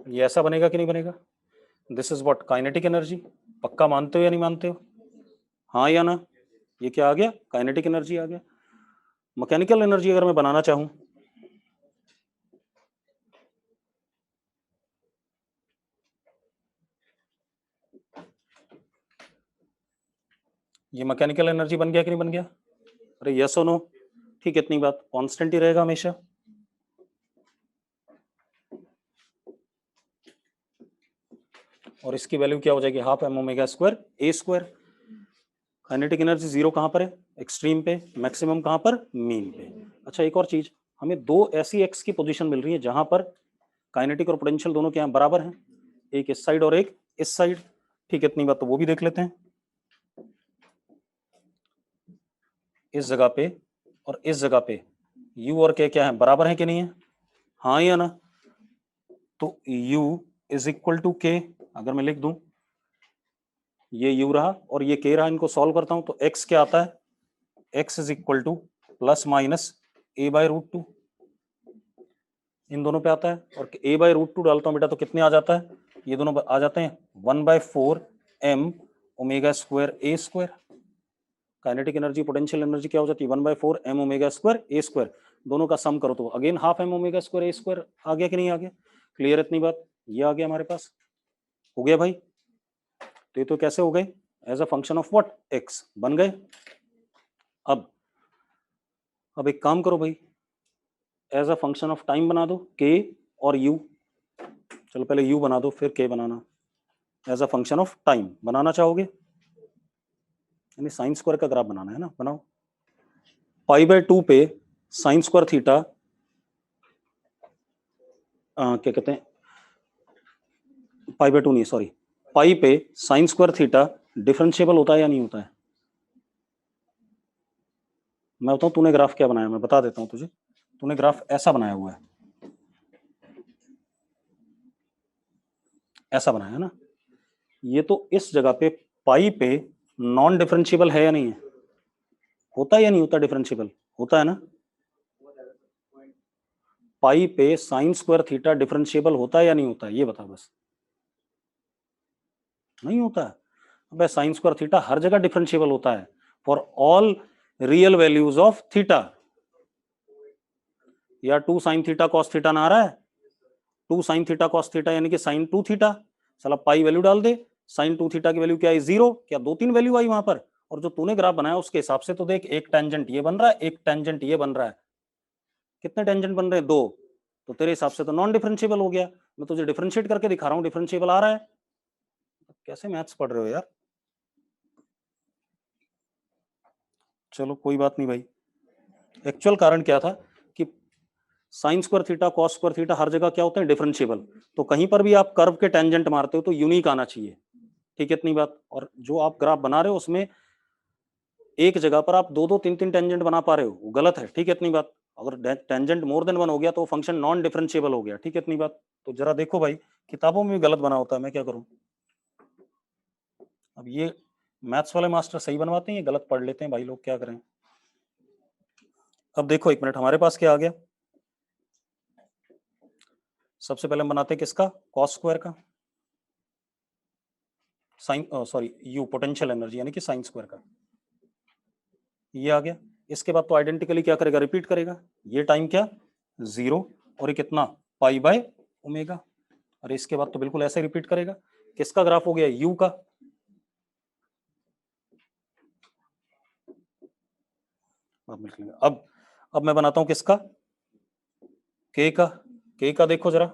[SPEAKER 1] ये ऐसा बनेगा कि नहीं बनेगा? This is what? Kinetic energy. पक्का मानते हो या नहीं मानते हो? हाँ या ना, ये क्या आ गया, काइनेटिक एनर्जी आ गया। मैकेनिकल एनर्जी अगर मैं बनाना चाहूं, ये मैकेनिकल एनर्जी बन गया कि नहीं बन गया? अरे यस और नो, ठीक है, इतनी बात, कांस्टेंट ही रहेगा हमेशा। और इसकी वैल्यू क्या हो जाएगी, half m omega square a square. Kinetic energy zero कहां पर है, एक्सट्रीम पे, मैक्सिमम कहां पर, मीन पे। अच्छा एक और चीज, हमें दो ऐसी एक्स की पोजीशन मिल रही है जहां पर काइनेटिक और पोटेंशियल दोनों क्या बराबर हैं, एक इस साइड और एक इस साइड, ठीक है, इतनी बात तो वो भी देख लेते हैं। इस जगह पे और इस जगह पे u और k क्या है, बराबर है कि नहीं है, हाँ या ना? तो u is equal to k, अगर मैं लिख दूं ये u रहा और ये k रहा, इनको सॉल्व करता हूं तो x क्या आता है, x is equal to plus minus a by root two, इन दोनों पे आता है, और a बाय रूट टू डालता हूं बेटा तो कितने आ जाता है, ये दोनों आ जाते हैं 1/4 m omega square a square. Kinetic energy potential energy क्या हो जाती है, 1/4 m omega square a square, दोनों का सम करो तो again half m omega square a square आ गया कि नहीं आ गया? क्लियर इतनी बात, ये आ गया हमारे पास, हो गया भाई। तो ये तो कैसे हो गए, as a function of what, x बन गए। अब एक काम करो भाई, as a function of time बना दो k और u, चलो पहले u बना दो फिर k बनाना। As a function of time बनाना चाहोगे, यानी साइन स्क्वायर का ग्राफ बनाना है ना, बनाओ। π/2 पे साइन स्क्वायर थीटा, क्या कहते हैं, π/2 नहीं सॉरी, पाई पे साइन स्क्वायर थीटा डिफरेंशिएबल होता है या नहीं होता है? मैं बताऊं तूने ग्राफ क्या बनाया, मैं बता देता हूं तुझे, तूने ग्राफ ऐसा बनाया हुआ है, ऐसा बनाया है ना, ये तो इस जगह पे पाई पे नॉन डिफरेंशिएबल है या नहीं है, होता है या नहीं होता, डिफरेंशिएबल होता है ना, पाई पे साइन स्क्वायर थीटा डिफरेंशिएबल होता है या नहीं होता है, ये बता बस। नहीं होता है, अबे साइन स्क्वायर थीटा हर जगह डिफरेंशिएबल होता है, for all real values of theta. या 2 साइन थीटा कॉस थीटा ना आ रहा है, 2 साइन थीटा कॉस थीटा यानी कि साइन 2 थीटा, साला पाई वैल्यू डाल दे, साइन 2 थीटा की वैल्यू क्या है, जीरो, क्या दो तीन वैल्यू आई वहां पर, और जो तूने ग्राफ बनाया उसके हिसाब से तो देख, एक टेंजेंट ये बन रहा है, एक टेंजेंट ये बन रहा है, कितने टेंजेंट बन रहे हैं, दो, तो तेरे हिसाब से तो नॉन डिफरेंशिएबल हो गया, मैं तुझे डिफरेंशिएट करके दिखा रहा हूँ, डिफरेंशिएबल आ रहा है। कैसे मैथ्स पढ़ रहे हो यार, चलो कोई बात नहीं भाई। एक्चुअल कारण क्या था कि sine square theta cos square theta हर जगह क्या होते हैं, डिफरेंशिएबल, तो कहीं पर भी आप कर्व के टेंजेंट मारते हो तो यूनिक आना चाहिए, ठीक है इतनी बात। और जो आप ग्राफ बना रहे हो उसमें एक जगह पर आप दो दो तीन तीन टेंजेंट बना पा रहे हो, वो गलत है, ठीक है इतनी बात। अगर टेंजेंट मोर देन वन हो गया तो फंक्शन नॉन डिफरेंशिएबल हो गया, ठीक है इतनी बात। तो जरा देखो भाई, किताबों में भी गलत बना होता है, मैं क्या करूं। अब ये मैथ्स वाले मास्टर सही बनवाते हैं, ये गलत पढ़ लेते हैं भाई लोग, क्या करें। अब देखो एक मिनट, हमारे पास क्या आ गया, सबसे पहले हम बनाते हैं किसका, कॉस स्क्वायर का, sine sorry u potential energy यानी कि साइन स्क्वायर का, ये आ गया। इसके बाद तो आइडेंटिकली क्या करेगा, रिपीट करेगा, ये टाइम क्या, जीरो, और ये कितना, पाई बाय ओमेगा, और इसके बाद तो बिल्कुल ऐसे रिपीट करेगा। किसका ग्राफ हो गया, यू का। अब मैं बनाता हूं किसका, के का। के का देखो जरा,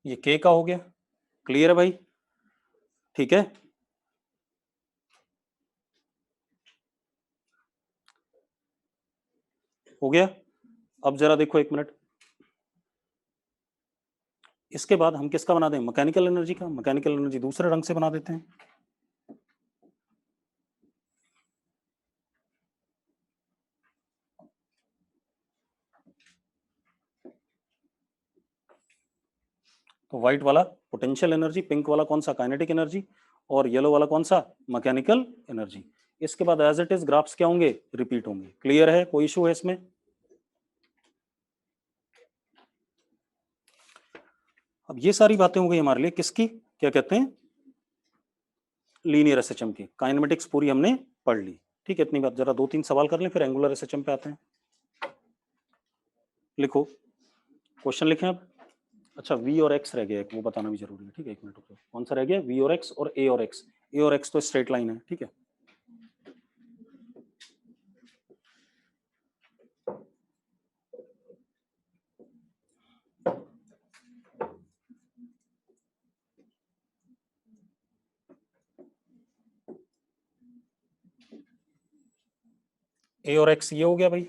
[SPEAKER 1] ये के का हो गया, क्लियर है भाई, ठीक है। हो गया। अब जरा देखो एक मिनट, इसके बाद हम किसका बना दें, मैकेनिकल एनर्जी का। मैकेनिकल एनर्जी दूसरे रंग से बना देते हैं, तो व्हाइट वाला पोटेंशियल एनर्जी, पिंक वाला कौन सा, काइनेटिक एनर्जी, और येलो वाला कौन सा, मैकेनिकल एनर्जी। इसके बाद एज इट इज ग्राफ्स क्या होंगे, रिपीट होंगे। क्लियर है, कोई इशू है इसमें? अब ये सारी बातें हो गई हमारे लिए किसकी, क्या कहते हैं, लीनियर एसएचएम की। काइनेमेटिक्स पूरी हमने पढ़ ली, ठीक है। इतनी बात, जरा 2-3 सवाल कर लें फिर एंगुलर एसएचएम पे आते हैं। लिखो, क्वेश्चन लिखें अब। अच्छा, वी और एक्स रह गया एक, वो बताना भी जरूरी है, ठीक है। 1 मिनट रुको, कौन सा रह गया, वी और एक्स और ए और एक्स। ए और एक्स तो स्ट्रेट लाइन है, ठीक है। ए और एक्स ये हो गया भाई,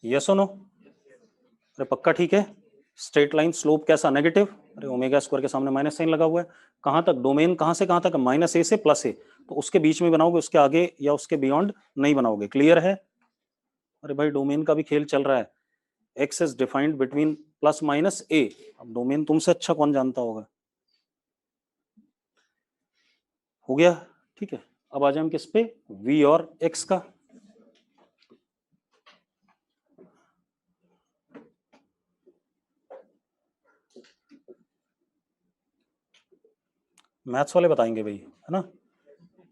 [SPEAKER 1] यस और नो? अरे पक्का, ठीक है। स्ट्रेट लाइन, स्लोप कैसा, नेगेटिव। अरे ओमेगा स्क्वायर के सामने माइनस साइन लगा हुआ है। कहां तक, डोमेन कहां से कहां तक, माइनस ए से प्लस ए। तो उसके बीच में बनाओगे, उसके आगे या उसके बियॉन्ड नहीं बनाओगे। क्लियर है? अरे भाई डोमेन का भी खेल चल रहा है। X is defined between plus minus a. अब डोमेन तुमसे अच्छा कौन जानता होगा। हो गया, ठीक है। अब आ जाए हम किस पे, वी और एक्स का। मैथ्स वाले बताएंगे भाई, है ना,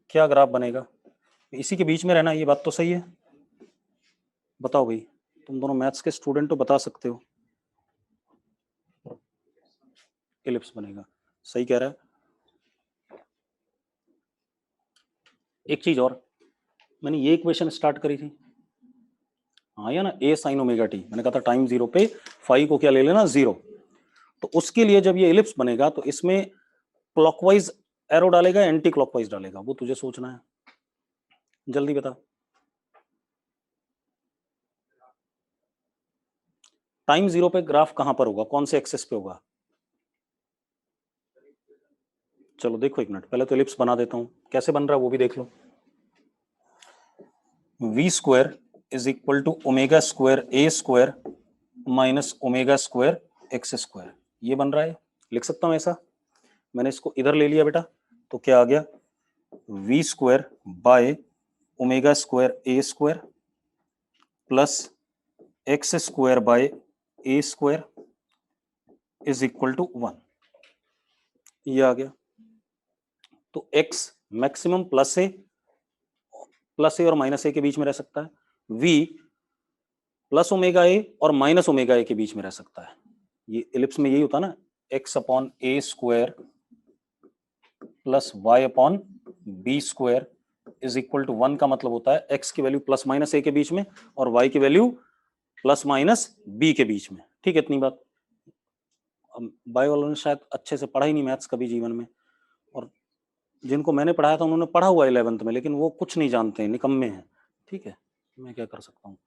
[SPEAKER 1] क्या ग्राफ बनेगा। इसी के बीच में रहना, ये बात तो सही है। बताओ भाई, तुम दोनों मैथ्स के स्टूडेंट तो बता सकते हो। एलिप्स बनेगा, सही कह रहा है। एक चीज और, मैंने ये इक्वेशन स्टार्ट करी थी, हाँ या ना, ए साइन ओमेगा टी। मैंने कहा था टाइम जीरो पे फाई को क्या ले लेना, जीरो। तो उसके लिए जब ये एलिप्स बनेगा तो इसमें क्लॉकवाइज एरो डालेगा, एंटी क्लॉकवाइज डालेगा, वो तुझे सोचना है। जल्दी बता। टाइम जीरो पे ग्राफ कहां पर होगा, कौन से एक्सेस पे होगा? चलो देखो, 1 मिनट, पहले तो एलिप्स बना देता हूं, कैसे बन रहा है वो भी देख लो। V square is equal to omega square a square minus omega square x square, ये बन रहा है। लिख सकता हूं ऐसा, मैंने इसको इधर ले लिया बेटा, तो क्या आ गया, v square by omega square a square plus x square by a square is equal to 1, ये आ गया। तो x मैक्सिमम प्लस ए और माइनस ए के बीच में रह सकता है, v प्लस ओमेगा ए और माइनस ओमेगा ए के बीच में रह सकता है। ये एलिप्स में यही होता है ना, x upon a square plus y upon b square is equal to 1 का मतलब होता है x की वैल्यू प्लस माइनस ए के बीच में और y की वैल्यू प्लस माइनस बी के बीच में, ठीक है। इतनी बात। बायो वालों ने शायद अच्छे से पढ़ा ही नहीं मैथ्स कभी जीवन में, और जिनको मैंने पढ़ाया था उन्होंने पढ़ा हुआ 11th में, लेकिन वो कुछ नहीं जानते हैं, निकम्मे हैं, ठीक है। मैं क्या कर सकता हूँ।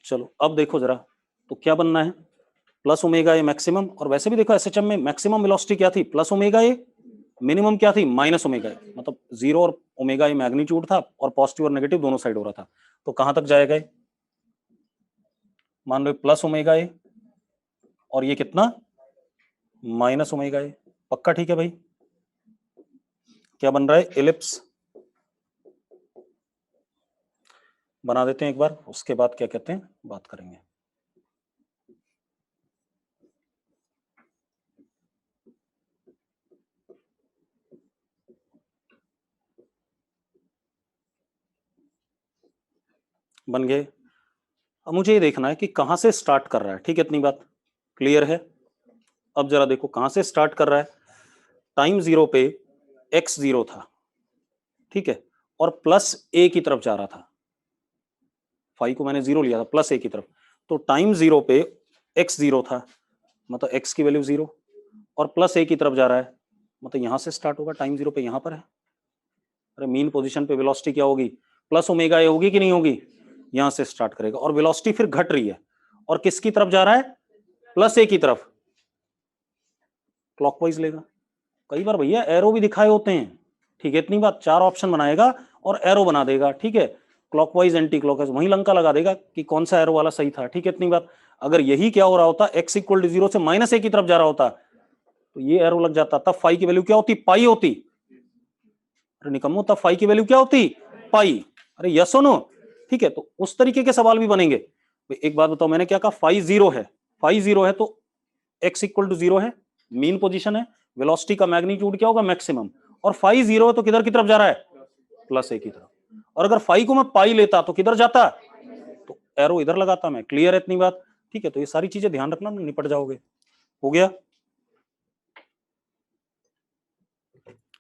[SPEAKER 1] चलो अब देखो जरा, तो क्या बनना है, प्लस ओमेगा ए मैक्सिमम। और वैसे भी देखो एसएचएम में मैक्सिमम वेलोसिटी क्या थी, प्लस ओमेगा ए, मिनिमम क्या थी, माइनस ओमेगा ए। मतलब जीरो और ओमेगा ए मैग्नीट्यूड था और पॉजिटिव और नेगेटिव दोनों साइड हो रहा था। तो कहां तक जाएगा, मान लो प्लस ओमेगा ए और ये कितना, माइनस ओमेगा ए। पक्का, ठीक है भाई। क्या बन रहा है, एलिप्स बना देते हैं एक बार, उसके बाद क्या कहते हैं बात करेंगे। बन गए। अब मुझे ये देखना है कि कहां से स्टार्ट कर रहा है, ठीक है। इतनी बात क्लियर है। अब जरा देखो कहां से स्टार्ट कर रहा है, टाइम जीरो पे x जीरो था, ठीक है, और प्लस a की तरफ जा रहा था। फाई को मैंने जीरो लिया था, प्लस a की तरफ। तो टाइम जीरो पे x जीरो था, मतलब x की वैल्यू जीरो, और प्लस a की तरफ जा रहा है, मतलब यहां से स्टार्ट होगा। टाइम जीरो पे यहां पर है। अरे मीन पोजीशन पे वेलोसिटी क्या होगी, प्लस ओमेगा ए होगी कि नहीं होगी, यहां से स्टार्ट करेगा। और वेलोसिटी फिर घट रही है, और किसकी तरफ जा रहा है, प्लस ए की तरफ, क्लॉकवाइज लेगा। कई बार भैया एरो भी दिखाए होते हैं, ठीक है। इतनी बात, 4 ऑप्शन बनाएगा और एरो बना देगा, ठीक है, क्लॉकवाइज एंटी क्लॉकवाइज, वहीं लंका लगा देगा कि कौन सा एरो वाला सही था, ठीक है। इतनी बात। अगर यही क्या हो रहा होता, x इक्वल टू जीरो से माइनस ए की तरफ जा रहा होता, तो ये एरो लग जाता, तब फाई की वैल्यू क्या होती, पाई होती। अरे निकम्मो, तब फाई की वैल्यू क्या होती, पाई। अरे यस और नो। ठीक है, तो उस तरीके के सवाल भी बनेंगे। एक बात बताओ, मैंने क्या कहा, फाई जीरो है, फाई जीरो है तो x इक्वल टू जीरो है, मीन पोजीशन है, वेलोसिटी का मैग्नीट्यूड क्या होगा, मैक्सिमम। और फाई जीरो है तो किधर की तरफ जा रहा है, प्लस ए की तरफ। और अगर फाई को मैं पाई लेता तो किधर जाता, तो एरो इधर लगाता मैं। क्लियर है इतनी बात? ठीक है, तो ये सारी चीजें ध्यान रखना, निपट जाओगे। हो गया।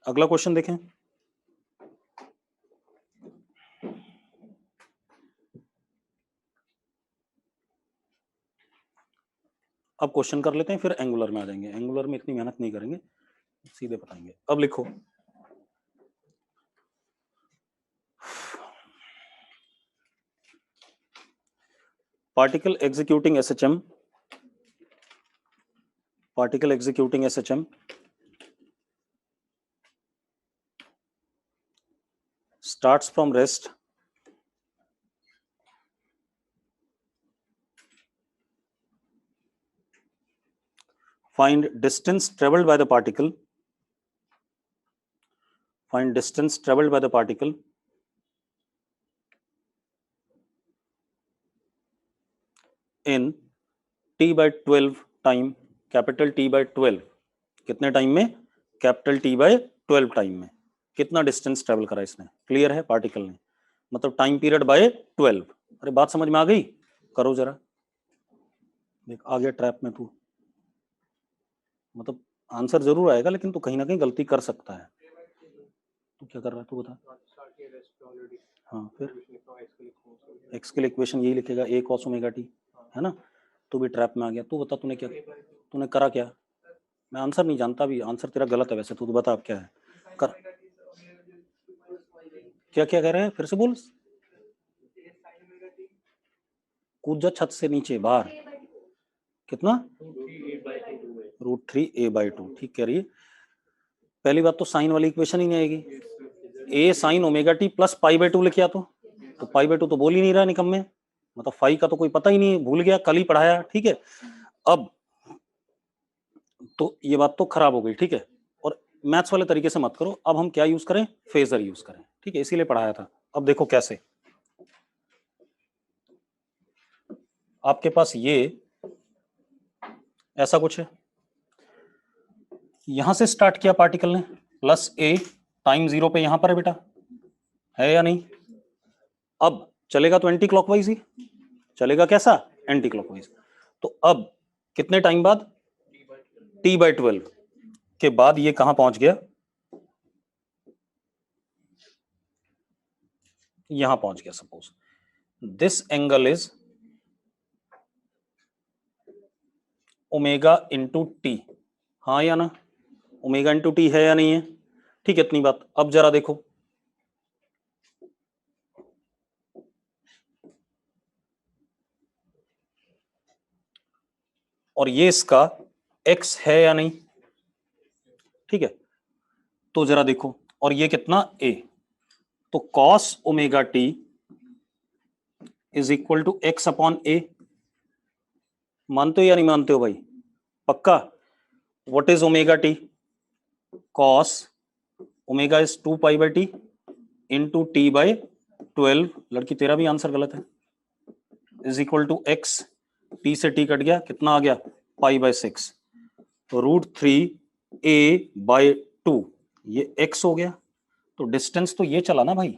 [SPEAKER 1] अगला क्वेश्चन देखें। अब क्वेश्चन कर लेते हैं, फिर एंगुलर में आ जाएंगे। एंगुलर में इतनी मेहनत नहीं करेंगे, सीधे बताएंगे। अब लिखो, particle executing SHM, particle executing SHM starts from rest, find distance traveled by the particle, find distance traveled by the particle in t by 12 time, capital T by 12, कितने टाइम में, कैपिटल T by 12 टाइम में कितना डिस्टेंस ट्रेवल करा इसने। क्लियर है, पार्टिकल ने, मतलब टाइम पीरियड बाय 12। अरे बात समझ में आ गई? करो जरा, देख आ गया ट्रैप में तू, मतलब आंसर जरूर आएगा लेकिन तू कहीं ना कहीं गलती कर सकता है। तू क्या कर रहा है, तू बता। हाँ, फिर एक्स के लिए इक्वेशन यही लिखेगा, a cos ओमेगा t, है ना। तू भी ट्रैप में आ गया। तू बता, तूने क्या, तूने करा क्या? मैं आंसर नहीं जानता भी, आंसर तेरा गलत है वैसे। तू बता अब क्या है कर, क्या क्या कह रहे हैं, फिर से बोल। कूद जा छत से नीचे बाहर। कितना, √3a/2। ठीक कह रही है। पहली बात तो साइन वाली इक्वेशन ही नहीं आएगी। a sine omega t plus π/2 लिखे आ, तो π/2 तो बोल ही नहीं रहा निकम्मे, मतलब फाई का तो कोई पता ही नहीं, भूल गया, कल ही पढ़ाया। ठीक है, अब तो ये बात तो खराब हो गई। ठीक है, और मैथ्स वाले तरीके से मत करो। अब हम क्या यूज करें, फेजर यूज करें। ठीक है, इसीलिए पढ़ाया था। अब देखो कैसे, आपके पास ये ऐसा कुछ है, यहां से स्टार्ट किया पार्टिकल ने, प्लस a टाइम 0 पे यहां पर है बेटा, है या नहीं। अब चलेगा तो एंटी क्लॉकवाइज ही चलेगा, कैसा, एंटी क्लॉकवाइज। तो अब कितने टाइम बाद, t/12 के बाद ये कहां पहुंच गया, यहां पहुंच गया। Suppose this angle is omega into T, हाँ या ना, ओमेगा इंटू टी है या नहीं है। ठीक है, इतनी बात। अब जरा देखो, और ये इसका x है या नहीं। ठीक है, तो जरा देखो, और ये कितना a, तो cos omega t is equal to x upon a। मानते हो या नहीं मानते हो भाई, पक्का। What is omega t, cos omega is 2π/t into t/12। लड़की तेरा भी आंसर गलत है, is equal to x, t से t कट गया, कितना आ गया, π/6, √3a/2, ये x हो गया। तो डिस्टेंस तो ये चला ना भाई,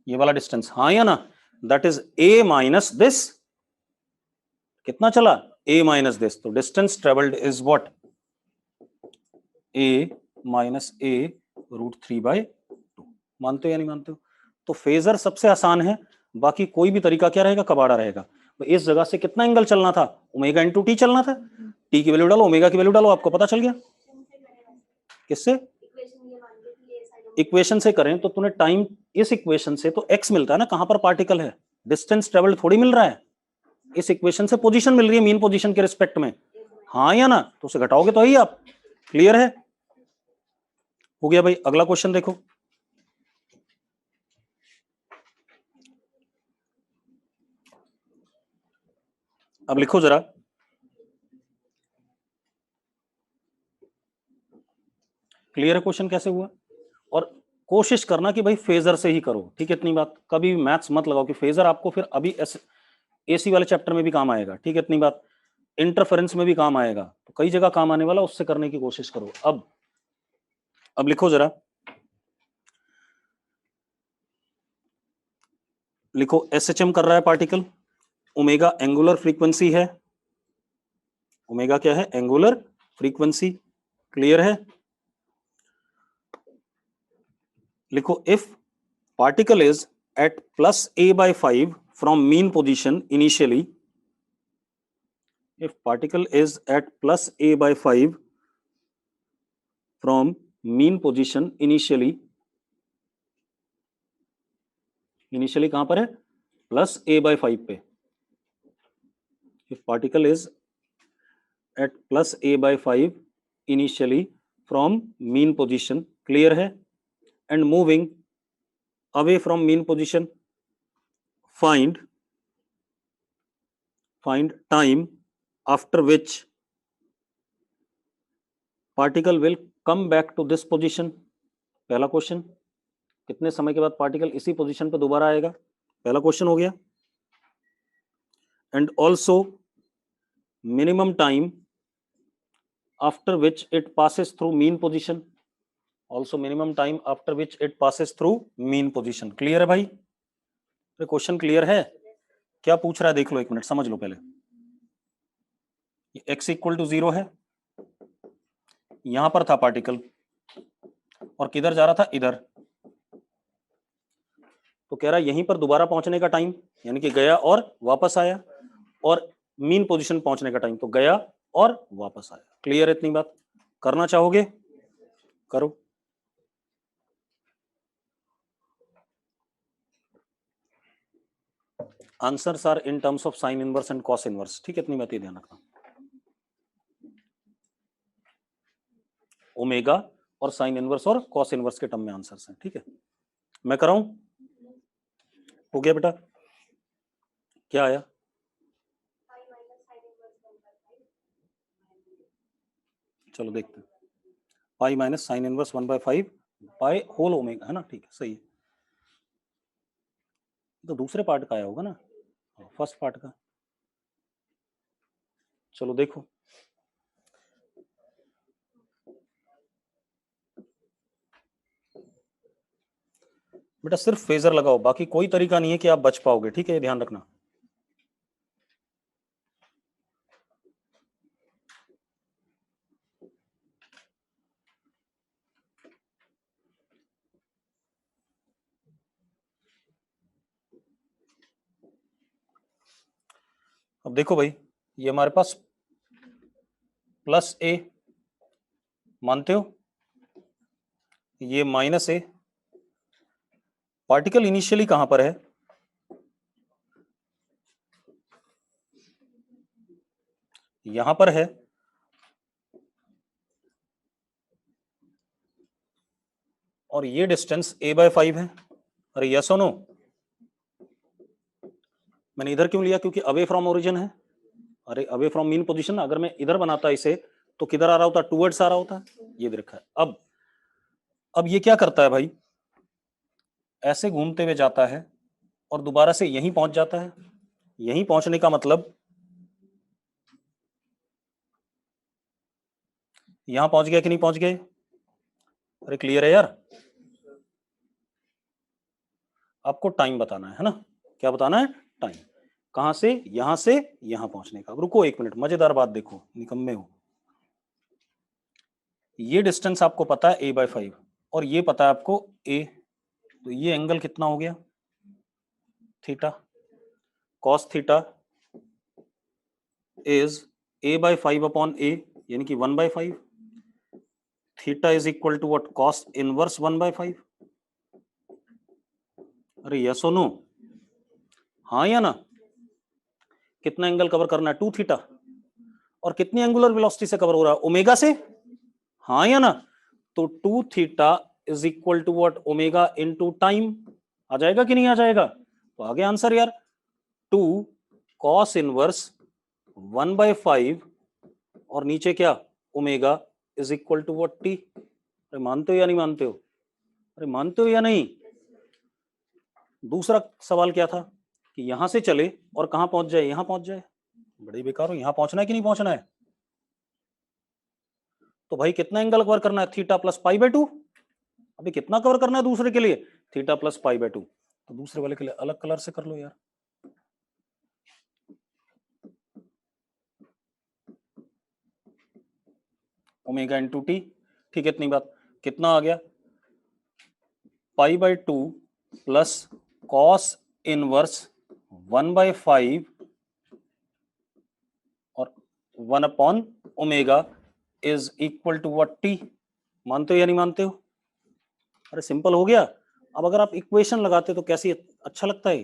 [SPEAKER 1] ये वाला डिस्टेंस, हाँ या ना, that is a minus this, कितना चला, a माइनस दिस। तो distance travelled is what, a minus a √3/2। मानते हो या नहीं मानते हो? तो फेजर सबसे आसान है, बाकी कोई भी तरीका क्या रहेगा, कबाड़ा रहेगा। तो इस जगह से कितना एंगल चलना था, ओमेगा इंटू टी चलना था। टी की वैल्यू डालो, ओमेगा की वैल्यू डालो, आपको पता चल गया। किससे, इक्वेशन से करें तो तूने टाइम, इस इक्वेशन से तो x मिलता है ना, कहां पर पार्टिकल है, डिस्टेंस ट्रेवल थोड़ी मिल रहा है, इस इक्वेशन से पोजीशन मिल रही है, मीन पोजीशन के रिस्पेक्ट में, हाँ या ना। तो उसे घटाओगे तो ही आप। क्लियर है, हो गया भाई। अगला क्वेश्चन देखो, अब लिखो जरा, क्लियर है क्वेश्चन कैसे हुआ? और कोशिश करना कि भाई फेजर से ही करो, ठीक है? इतनी बात, कभी मैथ्स मत लगाओ कि फेजर आपको फिर अभी एसी वाले चैप्टर में भी काम आएगा, ठीक है? इतनी बात, इंटरफेरेंस में भी काम आएगा, तो कई जगह काम आने वाला, उससे करने की कोशिश करो। अब लिखो जरा, लिखो एसएचएम कर रहा है पार्टिकल, ओमेगा एंगुलर फ्रीक्वेंसी है, ओमेगा क्या है? Angular frequency. क्लियर है? लिखो if particle is at +a/5 from mean position initially, if particle is at +a/5 from mean position initially कहां पर है? +a/5 पे। if particle is at +a/5 initially from mean position, clear है? and moving away from mean position, find time after which particle will come back to this position। पहला क्वेश्चन, कितने समय के बाद पार्टिकल इसी पोजीशन पे दोबारा आएगा? पहला क्वेश्चन हो गया। And also minimum time after which it passes through mean position, also minimum time after which it passes through mean position. Clear है भाई? क्वेश्चन क्लियर है? क्या पूछ रहा है देख लो, एक मिनट समझ लो पहले। x = 0 है, यहां पर था पार्टिकल और किधर जा रहा था? इधर। तो कह रहा है यहीं पर दोबारा पहुंचने का टाइम, यानी कि गया और वापस आया, और मीन पोजीशन पहुंचने का टाइम, तो गया और वापस आया। क्लियर है इतनी बात? करना चाहोगे? करो। Answers are in terms of sine inverse and cos inverse, ठीक है? इतनी बात ही ध्यान रखना। ओमेगा और साइन इनवर्स और कॉस इनवर्स के टर्म में आंसर्स हैं, ठीक है? मैं कराऊं? हो गया बेटा? क्या आया? चलो देखते हैं। Pi minus sine inverse 1/5 by whole omega, है ना? ठीक है, सही है। तो दूसरे पार्ट का आया होगा ना, फर्स्ट पार्ट का। चलो देखो, बेटा सिर्फ फेजर लगाओ, बाकी कोई तरीका नहीं है कि आप बच पाओगे, ठीक है? ये ध्यान रखना। अब देखो भाई, ये हमारे पास +a, मानते हो? ये -a। पार्टिकल इनिशियली कहां पर है? यहां पर है, और ये डिस्टेंस a/5 है। अरे यस और नो? मैंने इधर क्यों लिया? क्योंकि अवे फ्रॉम ओरिजिन है। अरे अवे फ्रॉम मीन पोजीशन, अगर मैं इधर बनाता इसे तो किधर आ रहा होता? टूवर्ड्स आ रहा होता। ये देखा है। अब ये क्या करता है भाई? ऐसे घूमते हुए जाता है और दोबारा से यहीं पहुंच जाता है। यहीं पहुंचने का मतलब यहां पहुंच गया कि नहीं पहुंच गए? अरे क्लियर है यार? आपको टाइम बताना है ना? क्या बताना है? टाइम। कहां से? यहां से यहां पहुंचने का। रुको एक मिनट, मजेदार बात देखो, निकम्मे हो। ये डिस्टेंस आपको पता है a/5 और ये पता है आपको a, तो ये एंगल कितना हो गया? Theta. Cos theta is a/5 upon a, यानी कि 1/5। Theta is equal to what? Cos inverse 1/5। अरे यस और नो? हाँ या ना? कितना एंगल कवर करना है? 2 थीटा। और कितनी एंगुलर वेलोसिटी से कवर हो रहा है? ओमेगा से। हाँ या ना? तो 2 theta is equal to what? Omega into time. आ जाएगा कि नहीं आ जाएगा? तो आगे आंसर यार, 2 कॉस इनवर्स 1/5 और नीचे क्या? Omega is equal to what? T. अरे मानते हो या नहीं मानते हो? अरे मानते हो या नहीं? दूसरा सवाल क्या था कि यहां से चले और कहां पहुंच जाए, यहां पहुंच जाए। बड़े बेकार हो, यहां पहुंचना है कि नहीं पहुंचना है? तो भाई कितना एंगल कवर करना है? Theta plus pi by 2। अभी कितना कवर करना है दूसरे के लिए? Theta plus pi by 2। तो दूसरे वाले के लिए अलग कलर से कर लो यार। ओमेगा इंटू टी, ठीक है। इतनी बात कितना आ गया? Pi by 2 plus cos inverse 1/5 और 1/ओमेगा is equal to what? T. मानते हो या नहीं मानते हो? अरे सिंपल हो गया। अब अगर आप इक्वेशन लगाते तो कैसी अच्छा लगता है?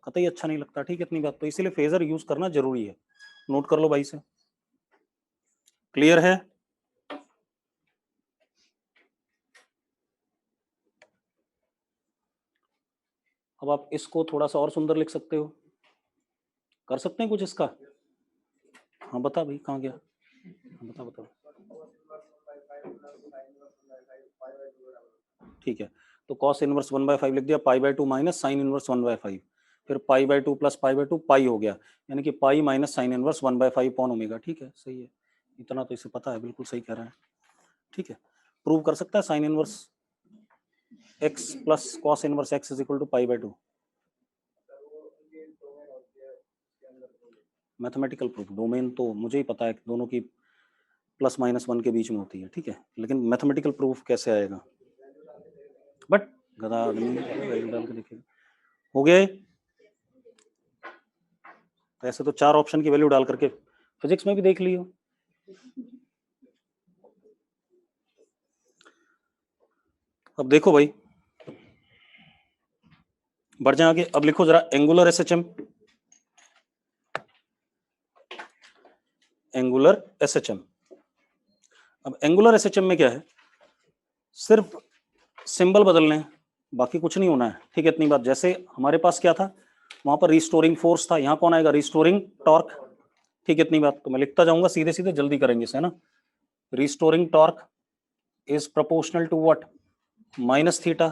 [SPEAKER 1] कतई अच्छा नहीं लगता, ठीक है। इतनी बात, तो इसीलिए फेजर यूज करना जरूरी है। नोट कर लो भाई से। क्लियर है? अब आप इसको थोड़ा सा और सुंदर लिख सकते हो, कर सकते हैं कुछ इसका। हाँ बता भाई, कहाँ गया? हाँ, बता बता। ठीक है, तो कॉस इनवर्स 1/5 लिख दिया, pi by 2 minus sine inverse 1/5, फिर pi by 2 plus pi by 2 pi हो गया, यानी कि pi minus sine inverse 1/5 upon omega. ठीक है, सही है, इतना तो इसे पता है, बिल्कुल सही कह रहा है। ठीक है, प्रूव कर सकता है sine inverse x plus cos inverse x is equal to pi by 2। Mathematical proof, domain तो मुझे ही पता है दोनों की +-1 के बीच में होती है, ठीक है, लेकिन मैथमेटिकल प्रूफ कैसे आएगा? बट गधा आदमी वैल्यू डाल के देखेगा। हो गए? ऐसे तो 4 ऑप्शन की वैल्यू डाल करके फिजिक्स में भी देख लियो। अब देखो भाई, बढ़ जाए आगे। अब लिखो जरा एंगुलर एसएचएम। Angular SHM. अब एंगुलर एसएचएम में क्या है, सिर्फ सिंबल बदलने हैं, बाकी कुछ नहीं होना है, ठीक है। इतनी बात, जैसे हमारे पास क्या था, वहां पर रिस्टोरिंग फोर्स था, यहां कौन आएगा? Restoring torque. ठीक है, इतनी बात। तो मैं लिखता जाऊंगा सीधे सीधे, जल्दी करेंगे इसे, है ना। Restoring torque is proportional to what? Minus theta,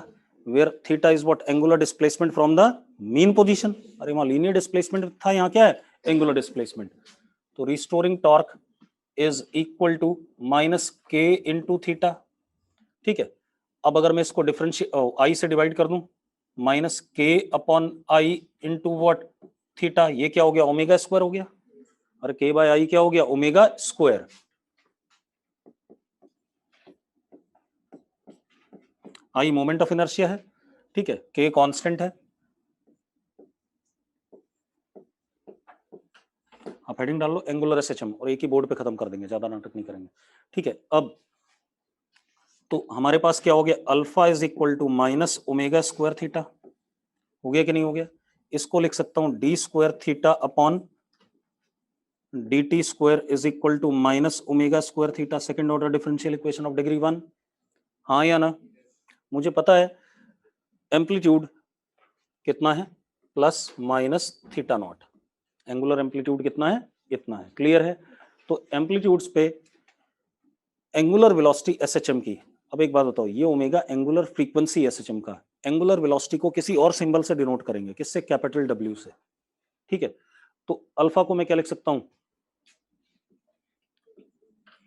[SPEAKER 1] where theta is what? Angular displacement from the mean position. अरे वहां लीनियर डिस्प्लेसमेंट था, यहाँ क्या है? Angular displacement. तो restoring torque is equal to minus k into theta. ठीक है, अब अगर मैं इसको डिफरेंशिएट आई से डिवाइड कर दूं, माइनस के upon I into what? Theta. ये क्या हो गया? ओमेगा स्क्वायर हो गया। अरे के बाय आई क्या हो गया? Omega square. I moment of inertia है, ठीक है, के कांस्टेंट है। आप हेडिंग डाल लो एंगुलर एसएचएम और एक ही बोर्ड पे खत्म कर देंगे, ज्यादा नाटक नहीं करेंगे। ठीक है, अब तो हमारे पास क्या हो गया? Alpha is equal to minus omega square theta. हो गया कि नहीं हो गया? इसको लिख सकता हूं d square theta upon d t square is equal to minus omega square theta. Second order differential equation of degree 1। हाँ या ना? मुझे पता है एम्पलीट्यूड कितना है, plus minus theta not. Angular amplitude कितना है? इतना है। क्लियर है? तो एम्पलीट्यूड्स पे एंगुलर वेलोसिटी एसएचएम की। अब एक बात बताओ, ये ओमेगा एंगुलर फ्रीक्वेंसी एसएचएम का, एंगुलर वेलोसिटी को किसी और सिंबल से डिनोट करेंगे, किससे? कैपिटल डब्ल्यू से। ठीक है, तो अल्फा को मैं क्या लिख सकता हूं?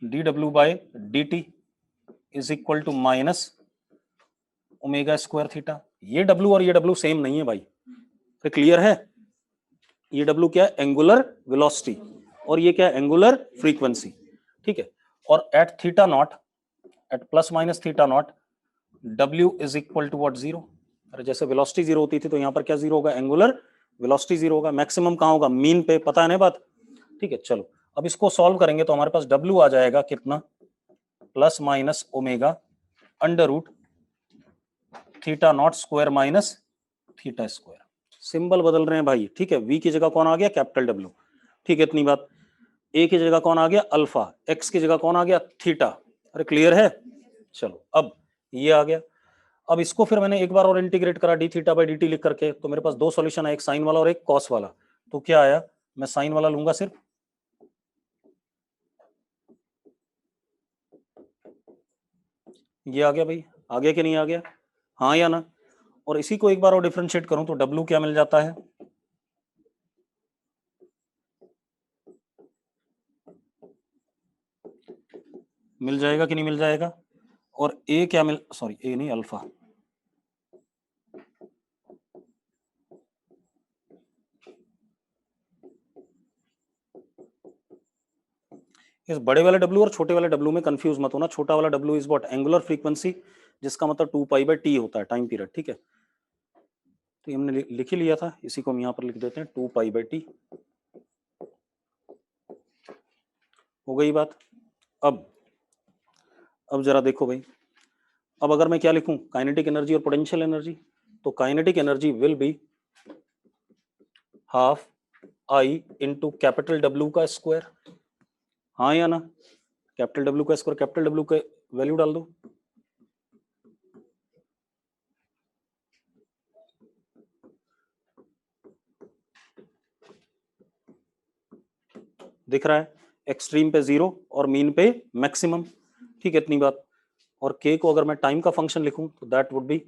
[SPEAKER 1] डी डब्ल्यू by d t is equal to minus omega square theta. ये डब्ल्यू और ये डब्ल्यू सेम नहीं है भाई, तो क्लियर है? ये डब्ल्यू क्या है? एंगुलर वेलोसिटी, और ये क्या है? Angular frequency. ठीक है, और at theta naught, at plus minus theta naught, डब्ल्यू इज इक्वल टू व्हाट? 0। अरे जैसे वेलोसिटी 0 होती थी, तो यहाँ पर क्या 0 होगा? एंगुलर वेलोसिटी 0 होगा। मैक्सिमम कहाँ होगा? मीन पे। पता है ना बात? ठीक है, चलो अब इसको सॉल्व करेंगे तो हमारे पास डब्ल्यू आ जाएगा कितना? Plus minus omega under root theta naught square minus theta square. Symbol बदल रहे हैं भाई, ठीक है। वी की जगह कौन आ गया? Capital W. ठीक है, इतनी बात। ए की जगह कौन आ गया? अल्फा। एक्स की जगह कौन आ गया? थीटा। अरे क्लियर है? चलो अब ये आ गया। अब इसको फिर मैंने एक बार और इंटीग्रेट करा D theta by D T लिख करके, तो मेरे पास दो सॉल्यूशन है, एक साइन वाला और एक कॉस वाला। तो क्या आया? मैं साइन वाला लूंगा सिर्फ, ये आ गया भाई, आ गया कि नहीं आ गया, हाँ या ना। और इसी को एक बार और डिफरेंशिएट करूं तो W क्या मिल जाता है, मिल जाएगा कि नहीं मिल जाएगा। और A क्या मिल, सॉरी A नहीं, अल्फा। इस बड़े वाले W और छोटे वाले W में कंफ्यूज मत होना। छोटा वाला W is what, angular frequency, जिसका मतलब 2π/t होता है, टाइम पीरियड, ठीक है। तो ये हमने लिख ही लिया था, इसी को हम यहाँ पर लिख देते हैं 2π/t। हो गई बात। अब जरा देखो भाई, अब अगर मैं क्या लिखूं, काइनेटिक एनर्जी और पोटेंशियल एनर्जी, तो kinetic energy will be half I into capital W का स्क्वायर, हाँ या ना। कैपिटल W का स्क्वायर, कैपिटल W का वैल्यू डाल दो, दिख रहा है, एक्सट्रीम पे 0 और मीन पे मैक्सिमम, ठीक है, इतनी बात। और k को अगर मैं टाइम का फंक्शन लिखूं तो दैट वुड बी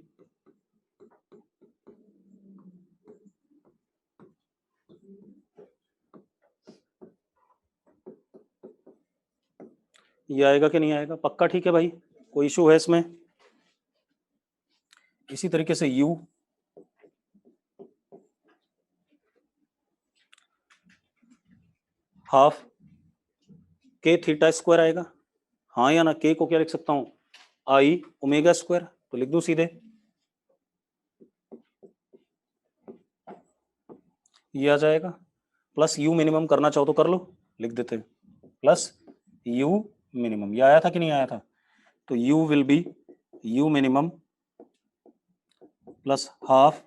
[SPEAKER 1] ये आएगा कि नहीं आएगा, पक्का ठीक है भाई, कोई इशू है इसमें। इसी तरीके से u half k theta square आएगा, हाँ या ना। k को क्या लिख सकता हूं, आई ओमेगा स्क्वायर, तो लिख दूं सीधे, ये आ जाएगा। प्लस u मिनिमम करना चाहो तो कर लो, लिख देते हैं प्लस u मिनिमम, ये आया था कि नहीं आया था। तो u will B u minimum plus half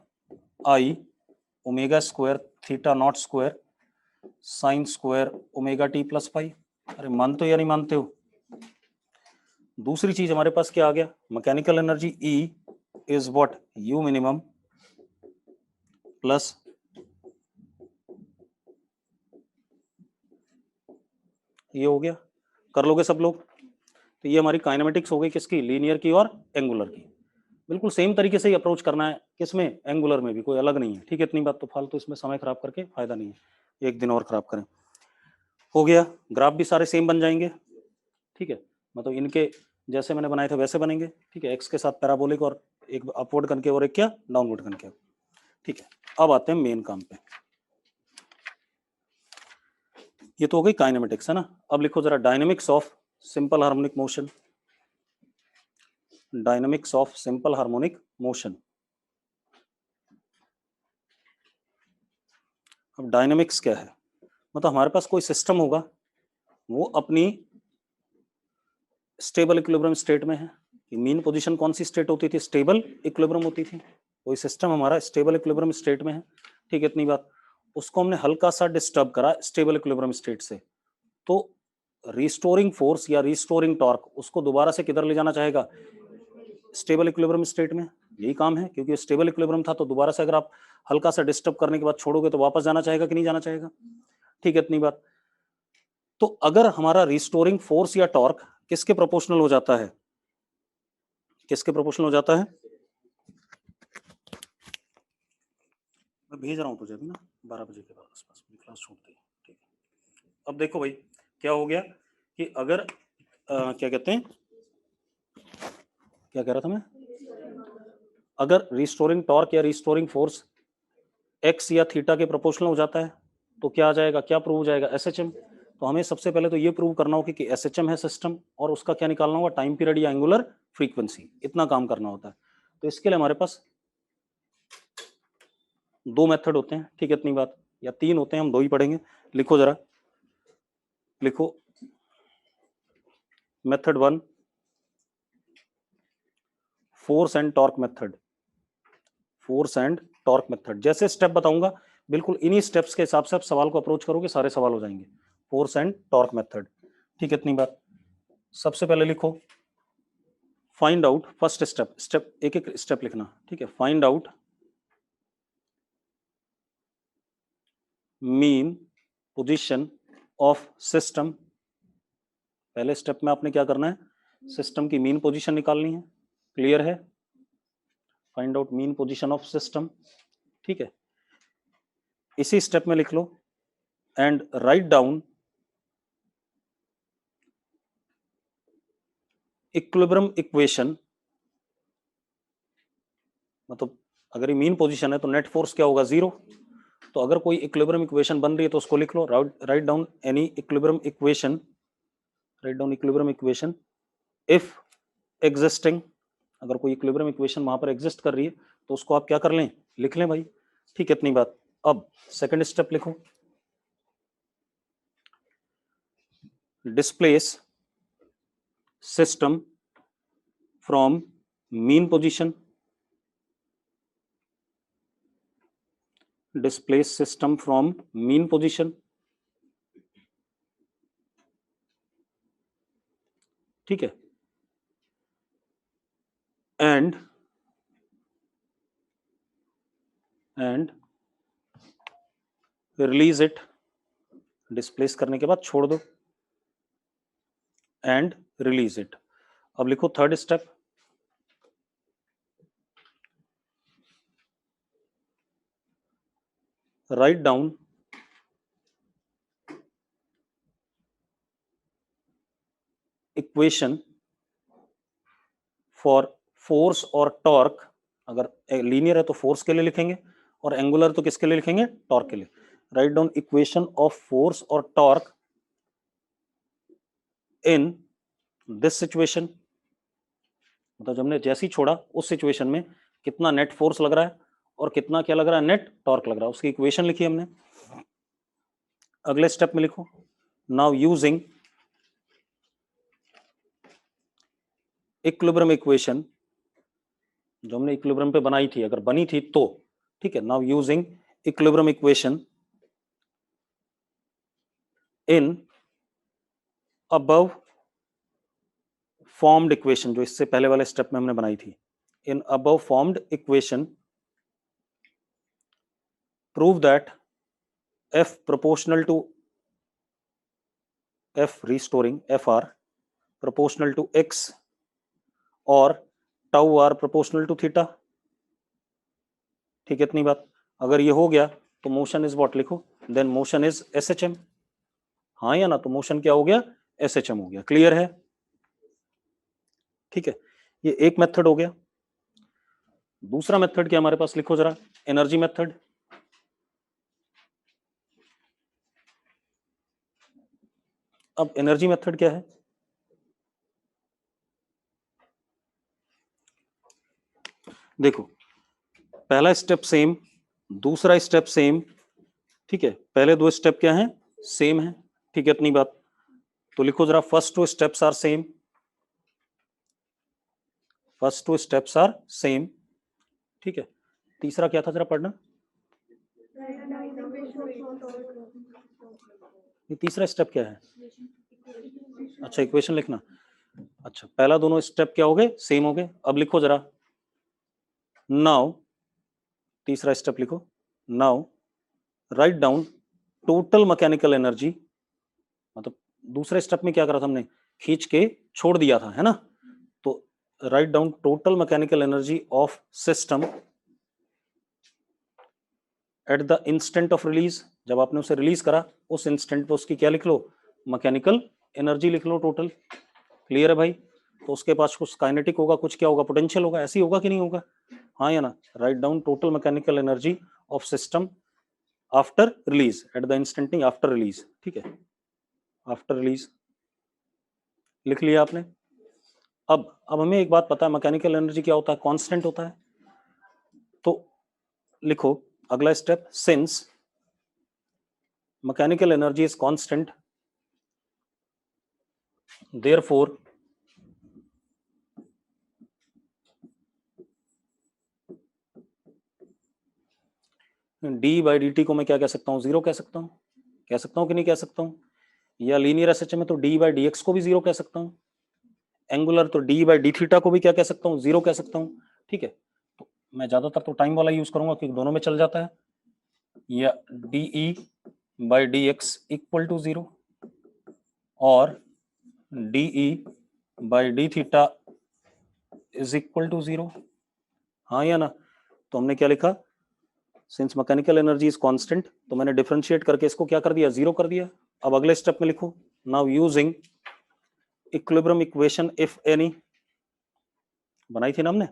[SPEAKER 1] I omega square theta naught square sine square omega t plus pi. अरे मानते हो या नहीं मानते हो। दूसरी चीज हमारे पास क्या आ गया, mechanical energy E is what, u minimum plus ये हो गया, कर लोगे सब लोग। तो ये हमारी काइनेमेटिक्स हो गई, किसकी, लीनियर की और एंगुलर की। बिल्कुल सेम तरीके से ही अप्रोच करना है, किसमें, एंगुलर में भी, कोई अलग नहीं है, ठीक है। इतनी बात तो फालतू इसमें समय खराब करके फायदा नहीं है, एक दिन और खराब करें। हो गया, ग्राफ भी सारे सेम बन जाएंगे, ठीक है, मतलब इनके जैसे मैंने बनाए थे वैसे बनेंगे, ठीक है। एक्स के साथ पैराबोलिक और एक अपवर्ड करके और एक क्या डाउनवर्ड करके, ठीक है। अब आते हैं मेन काम पे। ये तो हो गई काइनेमेटिक्स, है ना। अब लिखो जरा dynamics of simple harmonic motion, dynamics of simple harmonic motion. अब डायनेमिक्स क्या है, मतलब हमारे पास कोई सिस्टम होगा, वो अपनी स्टेबल इक्विलिब्रियम स्टेट में है। मीन पोजीशन कौन सी स्टेट होती थी, स्टेबल इक्विलिब्रियम होती थी। कोई सिस्टम हमारा स्टेबल इक्विलिब्रियम स्टेट में है, ठीक है, इतनी बात। उसको हमने हल्का सा डिस्टर्ब करा स्टेबल इक्विलिब्रियम स्टेट से, तो रिस्टोरिंग फोर्स या रिस्टोरिंग टॉर्क उसको दोबारा से किधर ले जाना चाहेगा, स्टेबल इक्विलिब्रियम स्टेट में। यही काम है, क्योंकि स्टेबल इक्विलिब्रियम था, तो दोबारा से अगर आप हल्का सा डिस्टर्ब करने के बाद छोड़ोगे तो वापस जाना चाहेगा कि नहीं जाना चाहेगा, ठीक है, इतनी बात। तो अगर हमारा रिस्टोरिंग फोर्स या टॉर्क किसके प्रोपोर्शनल हो जाता है, किसके प्रोपोर्शनल हो जाता है, मैं भेज रहा हूँ तुझे अभी ना, 12 बजे के बाद आसपास मेरी क्लास छूटती है, ठीक है। अब देखो भाई क्या हो गया, कि अगर क्या कहते हैं, क्या कह रहा था मैं, अगर रिस्टोरिंग टॉर्क या रिस्टोरिंग फोर्स एक्स या थीटा के प्रोपोर्शनल हो जाता है, तो क्या आ जाएगा, क्या प्रूव हो जाएगा, एसएचएम। तो हमें सबसे पहले तो ये प्रूव करना होगा कि एसएचएम है सिस्टम, और उसका क्या निकालना होगा, टाइम पीरियड या एंगुलर फ्रीक्वेंसी, इतना काम करना होता है। तो इसके लिए हमारे पास दो मेथड होते हैं, ठीक है, इतनी बात, या तीन होते हैं, हम दो ही पढ़ेंगे। लिखो जरा, लिखो method 1 force and torque method, force and torque method. जैसे स्टेप बताऊंगा बिल्कुल इन्हीं स्टेप्स के हिसाब से आप सवाल को अप्रोच करोगे, सारे सवाल हो जाएंगे। फोर्स एंड टॉर्क मेथड, ठीक है, इतनी बात। सबसे पहले लिखो find out, first step, step एक एक स्टेप लिखना, ठीक है। Find out mean position of system. पहले स्टेप में आपने क्या करना है, सिस्टम की मीन पोजीशन निकालनी है, क्लियर है, find out mean position of system, ठीक है। इसी स्टेप में लिख लो and write down equilibrium equation, मतलब अगर ये मीन पोजीशन है तो नेट फोर्स क्या होगा, 0। तो अगर कोई इक्विलिब्रियम इक्वेशन बन रही है तो उसको लिख लो, write down any equilibrium equation, write down equilibrium equation if existing, अगर कोई इक्विलिब्रियम इक्वेशन वहां पर एग्जिस्ट कर रही है तो उसको आप क्या कर लें, लिख लें भाई, ठीक है, इतनी बात। अब सेकंड स्टेप लिखो, displace system from mean position, displace system from mean position, ठीक है, and release it, डिस्प्लेस करने के बाद छोड़ दो, एंड रिलीज इट। अब लिखो third step, write down equation for force और टॉर्क, अगर लीनियर है तो फोर्स के लिए लिखेंगे और एंगुलर तो किसके लिए लिखेंगे, टॉर्क के लिए। Write down equation of force और टॉर्क इन दिस सिचुएशन, मतलब जब हमने जैसे ही छोड़ा उस सिचुएशन में कितना नेट फोर्स लग रहा है और कितना क्या लग रहा है, नेट टॉर्क लग रहा है, उसकी इक्वेशन लिखी हमने। अगले स्टेप में लिखो, नाउ यूजिंग इक्विलिब्रियम इक्वेशन, जो हमने इक्विलिब्रियम पे बनाई थी, अगर बनी थी तो, ठीक है, now using equilibrium equation in above formed equation, जो इससे पहले वाले स्टेप में हमने बनाई थी, in above formed equation prove that F proportional to F restoring FR proportional to X और tau R proportional to theta, ठीक है, इतनी बात। अगर ये हो गया तो मोशन इज व्हाट लिखो, देन मोशन इज SHM, हाँ या ना, तो मोशन क्या हो गया, SHM हो गया, क्लियर है, ठीक है। ये एक मेथड हो गया। दूसरा मेथड क्या हमारे पास, लिखो जरा, एनर्जी मेथड। अब एनर्जी मेथड क्या है, देखो, पहला स्टेप सेम, दूसरा स्टेप सेम, ठीक है, पहले दो स्टेप क्या हैं, सेम है, ठीक है, इतनी बात। तो लिखो जरा, first two steps are same, first two steps are same, ठीक है। तीसरा क्या था जरा पढ़ना, ये तीसरा स्टेप क्या है, अच्छा इक्वेशन लिखना, अच्छा पहला दोनों स्टेप क्या हो गए, सेम हो गए। अब लिखो जरा, नाउ तीसरा स्टेप लिखो, now write down total mechanical energy, मतलब दूसरे स्टेप में क्या करा था हमने, खींच के छोड़ दिया था, है ना, तो write down total mechanical energy of system at the instant of release, जब आपने उसे रिलीज करा उस इंस्टेंट पे उसकी क्या लिख लो, मैकेनिकल एनर्जी लिख लो टोटल, क्लियर है भाई। तो उसके पास कुछ काइनेटिक होगा, कुछ क्या होगा, पोटेंशियल होगा, ऐसी होगा कि नहीं होगा, हाँ या ना। Write down total mechanical energy of system after release, at the instant after release, ठीक है, आफ्टर रिलीज लिख लिया आपने। अब हमें एक बात पता है, मैकेनिकल एनर्जी क्या होता है, कांस्टेंट होता है। तो लिखो अगला step, since mechanical energy is constant, therefore D by D T को मैं क्या कह सकता हूँ, जीरो कह सकता हूँ, कह सकता हूँ कि नहीं कह सकता हूँ, या लीनियर एसएचएम में तो डी बाई डी एक्स को भी जीरो कह सकता हूँ, एंगुलर तो डी बाई डी थीटा को भी क्या कह सकता हूँ, जीरो कह सकता हूँ, ठीक है। तो मैं ज्यादातर तो टाइम वाला यूज करूंगा क्योंकि दोनों में चल जाता है, या d e by d x equal to zero और d e by d theta is equal to 0, हाँ या ना? तो हमने क्या लिखा, since mechanical energy is constant, तो मैंने डिफरेंशिएट करके इसको क्या कर दिया, 0 कर दिया। अब अगले स्टेप में लिखो, now using equilibrium equation if any, बनाई थी ना हमने,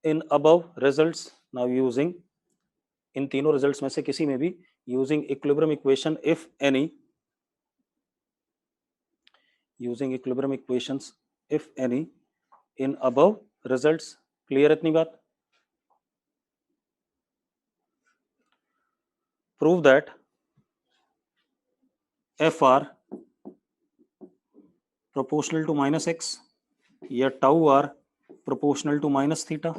[SPEAKER 1] in above results, now using, इन तीनों रिजल्ट्स में से किसी में भी, using equilibrium equation if any, using equilibrium equations if any in above results. Clear इतनी बात? Prove that F are proportional to minus x या tau are proportional to minus theta.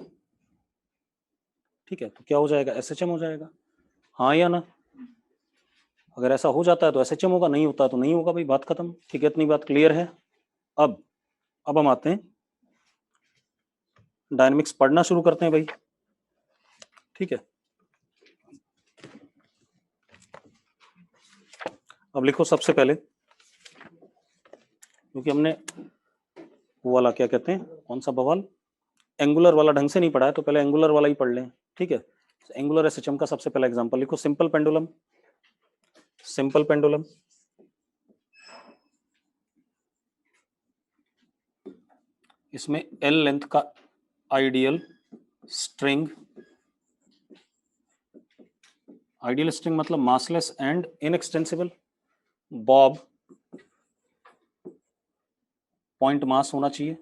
[SPEAKER 1] ठीक है, तो क्या हो जाएगा, एसएचएम हो जाएगा, हाँ या ना? अगर ऐसा हो जाता है तो एसएचएम होगा, नहीं होता तो नहीं होगा भाई, बात खत्म। ठीक है, इतनी बात क्लियर है? अब हम आते हैं डायनेमिक्स पढ़ना शुरू करते हैं भाई। ठीक है, अब लिखो सबसे पहले, क्योंकि हमने वो वाला क्या कहते हैं, कौन सा बवाल, एंगुलर वाला ढंग से नहीं पढ़ा है, तो पहले एंगुलर वाला ही पढ़ लें। ठीक है, एंगुलर एसएचएम का सबसे पहला एग्जांपल लिखो, सिंपल पेंडुलम, सिंपल पेंडुलम, इसमें एल लेंथ का आइडियल स्ट्रिंग, आइडियल स्ट्रिंग मतलब massless and inextensible, Bob point मास होना चाहिए,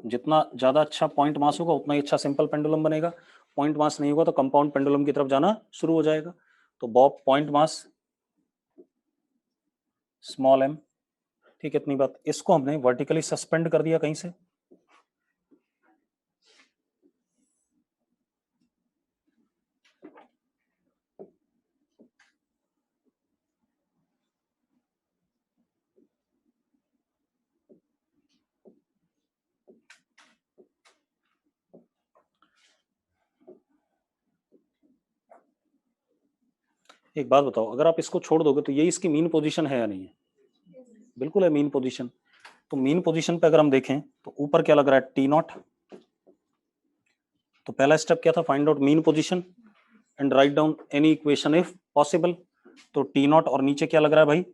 [SPEAKER 1] जितना ज्यादा अच्छा पॉइंट मास होगा उतना ही अच्छा सिंपल पेंडुलम बनेगा। पॉइंट मास नहीं होगा तो कंपाउंड पेंडुलम की तरफ जाना शुरू हो जाएगा। तो bob point mass small m. ठीक है, इतनी बात। इसको हमने वर्टिकली सस्पेंड कर दिया कहीं से, एक बात बताओ, अगर आप इसको छोड़ दोगे तो ये इसकी मीन पोजीशन है या नहीं है? बिल्कुल है मीन पोजीशन। तो मीन पोजीशन पे अगर हम देखें तो ऊपर क्या लग रहा है, टी नॉट। तो पहला स्टेप क्या था, find out mean position and write down any equation if possible. तो टी नॉट और नीचे क्या लग रहा है भाई,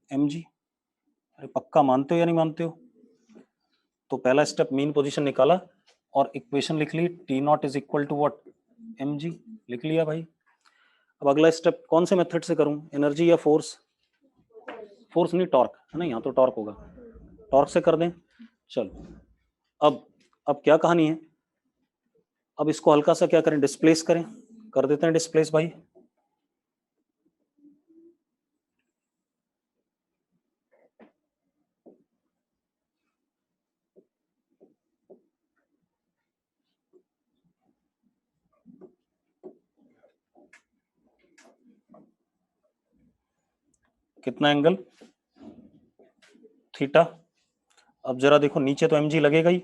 [SPEAKER 1] एम जी। अरे पक्का मानते हो या नहीं मानते हो? तो पहला स्टेप मीन पोजीशन निकाला और इक्वेशन लिख ली, T naught is equal to what, m g, लिख लिया भाई। अब अगला स्टेप कौन से मेथड से करूं, एनर्जी या फोर्स? फोर्स नहीं, टॉर्क है ना, यहाँ तो टॉर्क होगा, टॉर्क से कर दें। चलो, अब क्या कहानी है, अब इसको हल्का सा क्या करें, डिस्प्लेस करें, कर देते हैं डिस्प्लेस भाई। कितना एंगल, थीटा। अब जरा देखो नीचे तो एम जी लगेगा ही,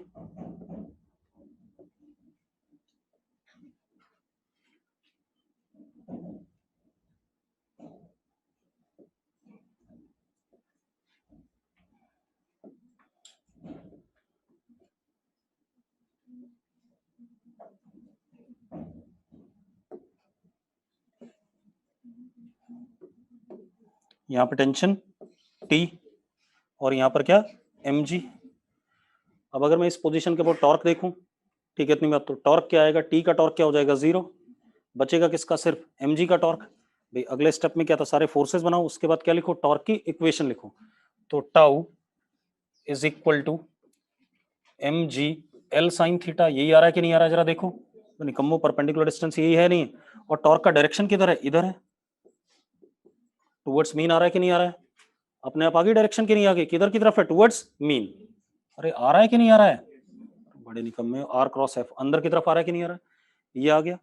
[SPEAKER 1] यहाँ पे टेंशन टी और यहाँ पर क्या, एम जी। अब अगर मैं इस पोजीशन के ऊपर टॉर्क देखूं, ठीक है इतनी बात, तो टॉर्क क्या आएगा, टी का टॉर्क क्या हो जाएगा, 0, बचेगा किसका, सिर्फ एम जी का टॉर्क। भाई अगले स्टेप में क्या था, सारे फोर्सेस बनाओ, उसके बाद क्या लिखो, टॉर्क की इक्वेशन लिखो। तो tau is equal to m g l sine theta, यही आ रहा है कि नहीं आ रहा है, जरा देखो निकम्मो, परपेंडिकुलर डिस्टेंस यही है नहीं, और टॉर्क का डायरेक्शन किधर है, इधर है, टुवर्ड्स मीन आ रहा है कि नहीं आ रहा है, अपने आप आगे डायरेक्शन की नहीं आगे, किधर की तरफ है, टुवर्ड्स मीन। अरे आ रहा है कि नहीं आ रहा है, बड़े निकम्मे, आर क्रॉस एफ अंदर की तरफ आ रहा है कि नहीं आ रहा है, ये आ गया।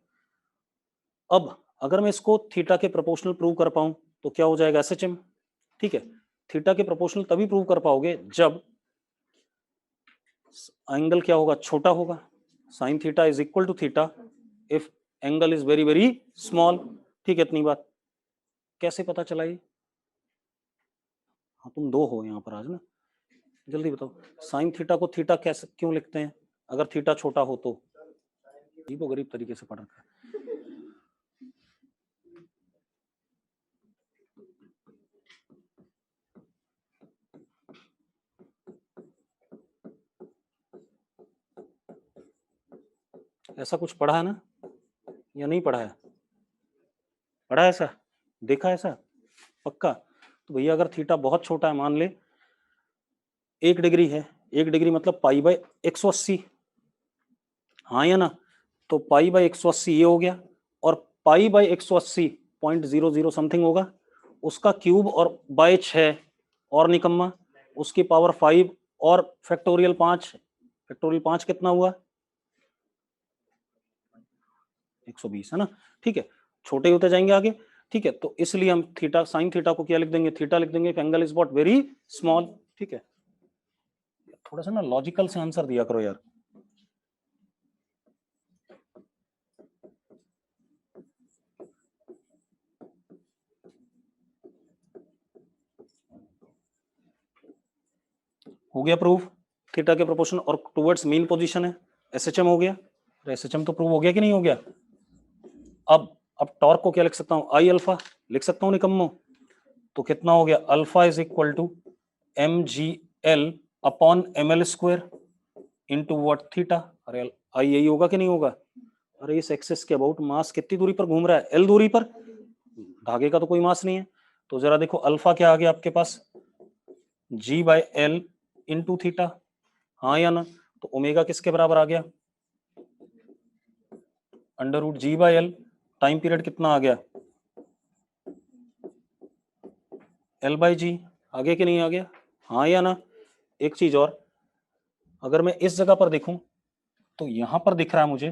[SPEAKER 1] अब अगर मैं इसको थीटा के प्रोपोर्शनल प्रूव कर पाऊं तो क्या हो जाएगा, एसएचएम। ठीक है, थीटा के प्रोपोर्शनल तभी प्रूव कर पाओगे जब एंगल क्या होगा, छोटा होगा, sine theta is equal to theta if angle is very very small. ठीक है इतनी बात। कैसे पता चला ये, हाँ तुम दो हो यहाँ पर आज ना, जल्दी बताओ, साइन थीटा को थीटा कैसे क्यों लिखते हैं अगर थीटा छोटा हो तो? अजीब गरीब तरीके से पढ़ रखा है। ऐसा कुछ पढ़ा है ना या नहीं पढ़ा है? पढ़ा है ऐसा, देखा है ऐसा पक्का? तो भैया अगर थीटा बहुत छोटा है, मान ले 1 डिग्री है, 1 डिग्री मतलब पाई बाय 180, हाँ या ना? तो पाई बाय 180 ये हो गया, और पाई बाय 180.00 समथिंग होगा, उसका क्यूब और बाय 6 और निकम्मा, उसकी पावर 5 और फैक्टोरियल 5, फैक्टोरियल 5 कितना हुआ? 120 है ना? ठीक है, छोटे होते जाएंगे आगे। ठीक है, तो इसलिए हम थीटा साइन थीटा को क्या लिख देंगे? थीटा लिख देंगे, angle is what? Very small. ठीक है, थोड़ा सा ना लॉजिकल से आंसर दिया करो यार। हो गया प्रूफ थीटा के प्रोपोर्शन और टुवर्ड्स मीन पोजीशन है, एसएचएम हो गया। एसएचएम तो प्रूव हो गया कि नहीं हो गया? अब टॉर्क को क्या लिख सकता हूं? आई अल्फा लिख सकता हूं निकम्मो। तो कितना हो गया? Alpha is equal to m g l upon m l square into what? Theta. अरे आई यही होगा कि नहीं होगा? अरे इस एक्सिस के अबाउट मास कितनी दूरी पर घूम रहा है? एल दूरी पर, धागे का तो कोई मास नहीं है। तो जरा देखो अल्फा क्या आ गया आपके पास? G by l into theta, हाँ या ना? तो ओमेगा किसके बराबर आ गया? Under root g by l. Time period कितना आ गया? L by g. आगे कि नहीं आ गया? हाँ या ना? एक चीज और, अगर मैं इस जगह पर देखूं तो यहां पर दिख रहा है मुझे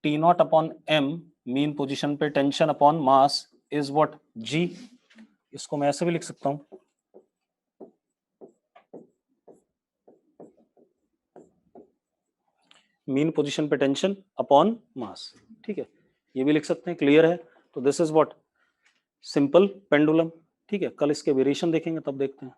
[SPEAKER 1] T naught upon m, mean position पे tension upon mass is what? G. इसको मैं ऐसे भी लिख सकता हूं, मीन पोजीशन पे टेंशन अपॉन मास। ठीक है, ये भी लिख सकते हैं। क्लियर है? तो this is what? Simple pendulum. ठीक है, कल इसके वेरिएशन देखेंगे तब देखते हैं।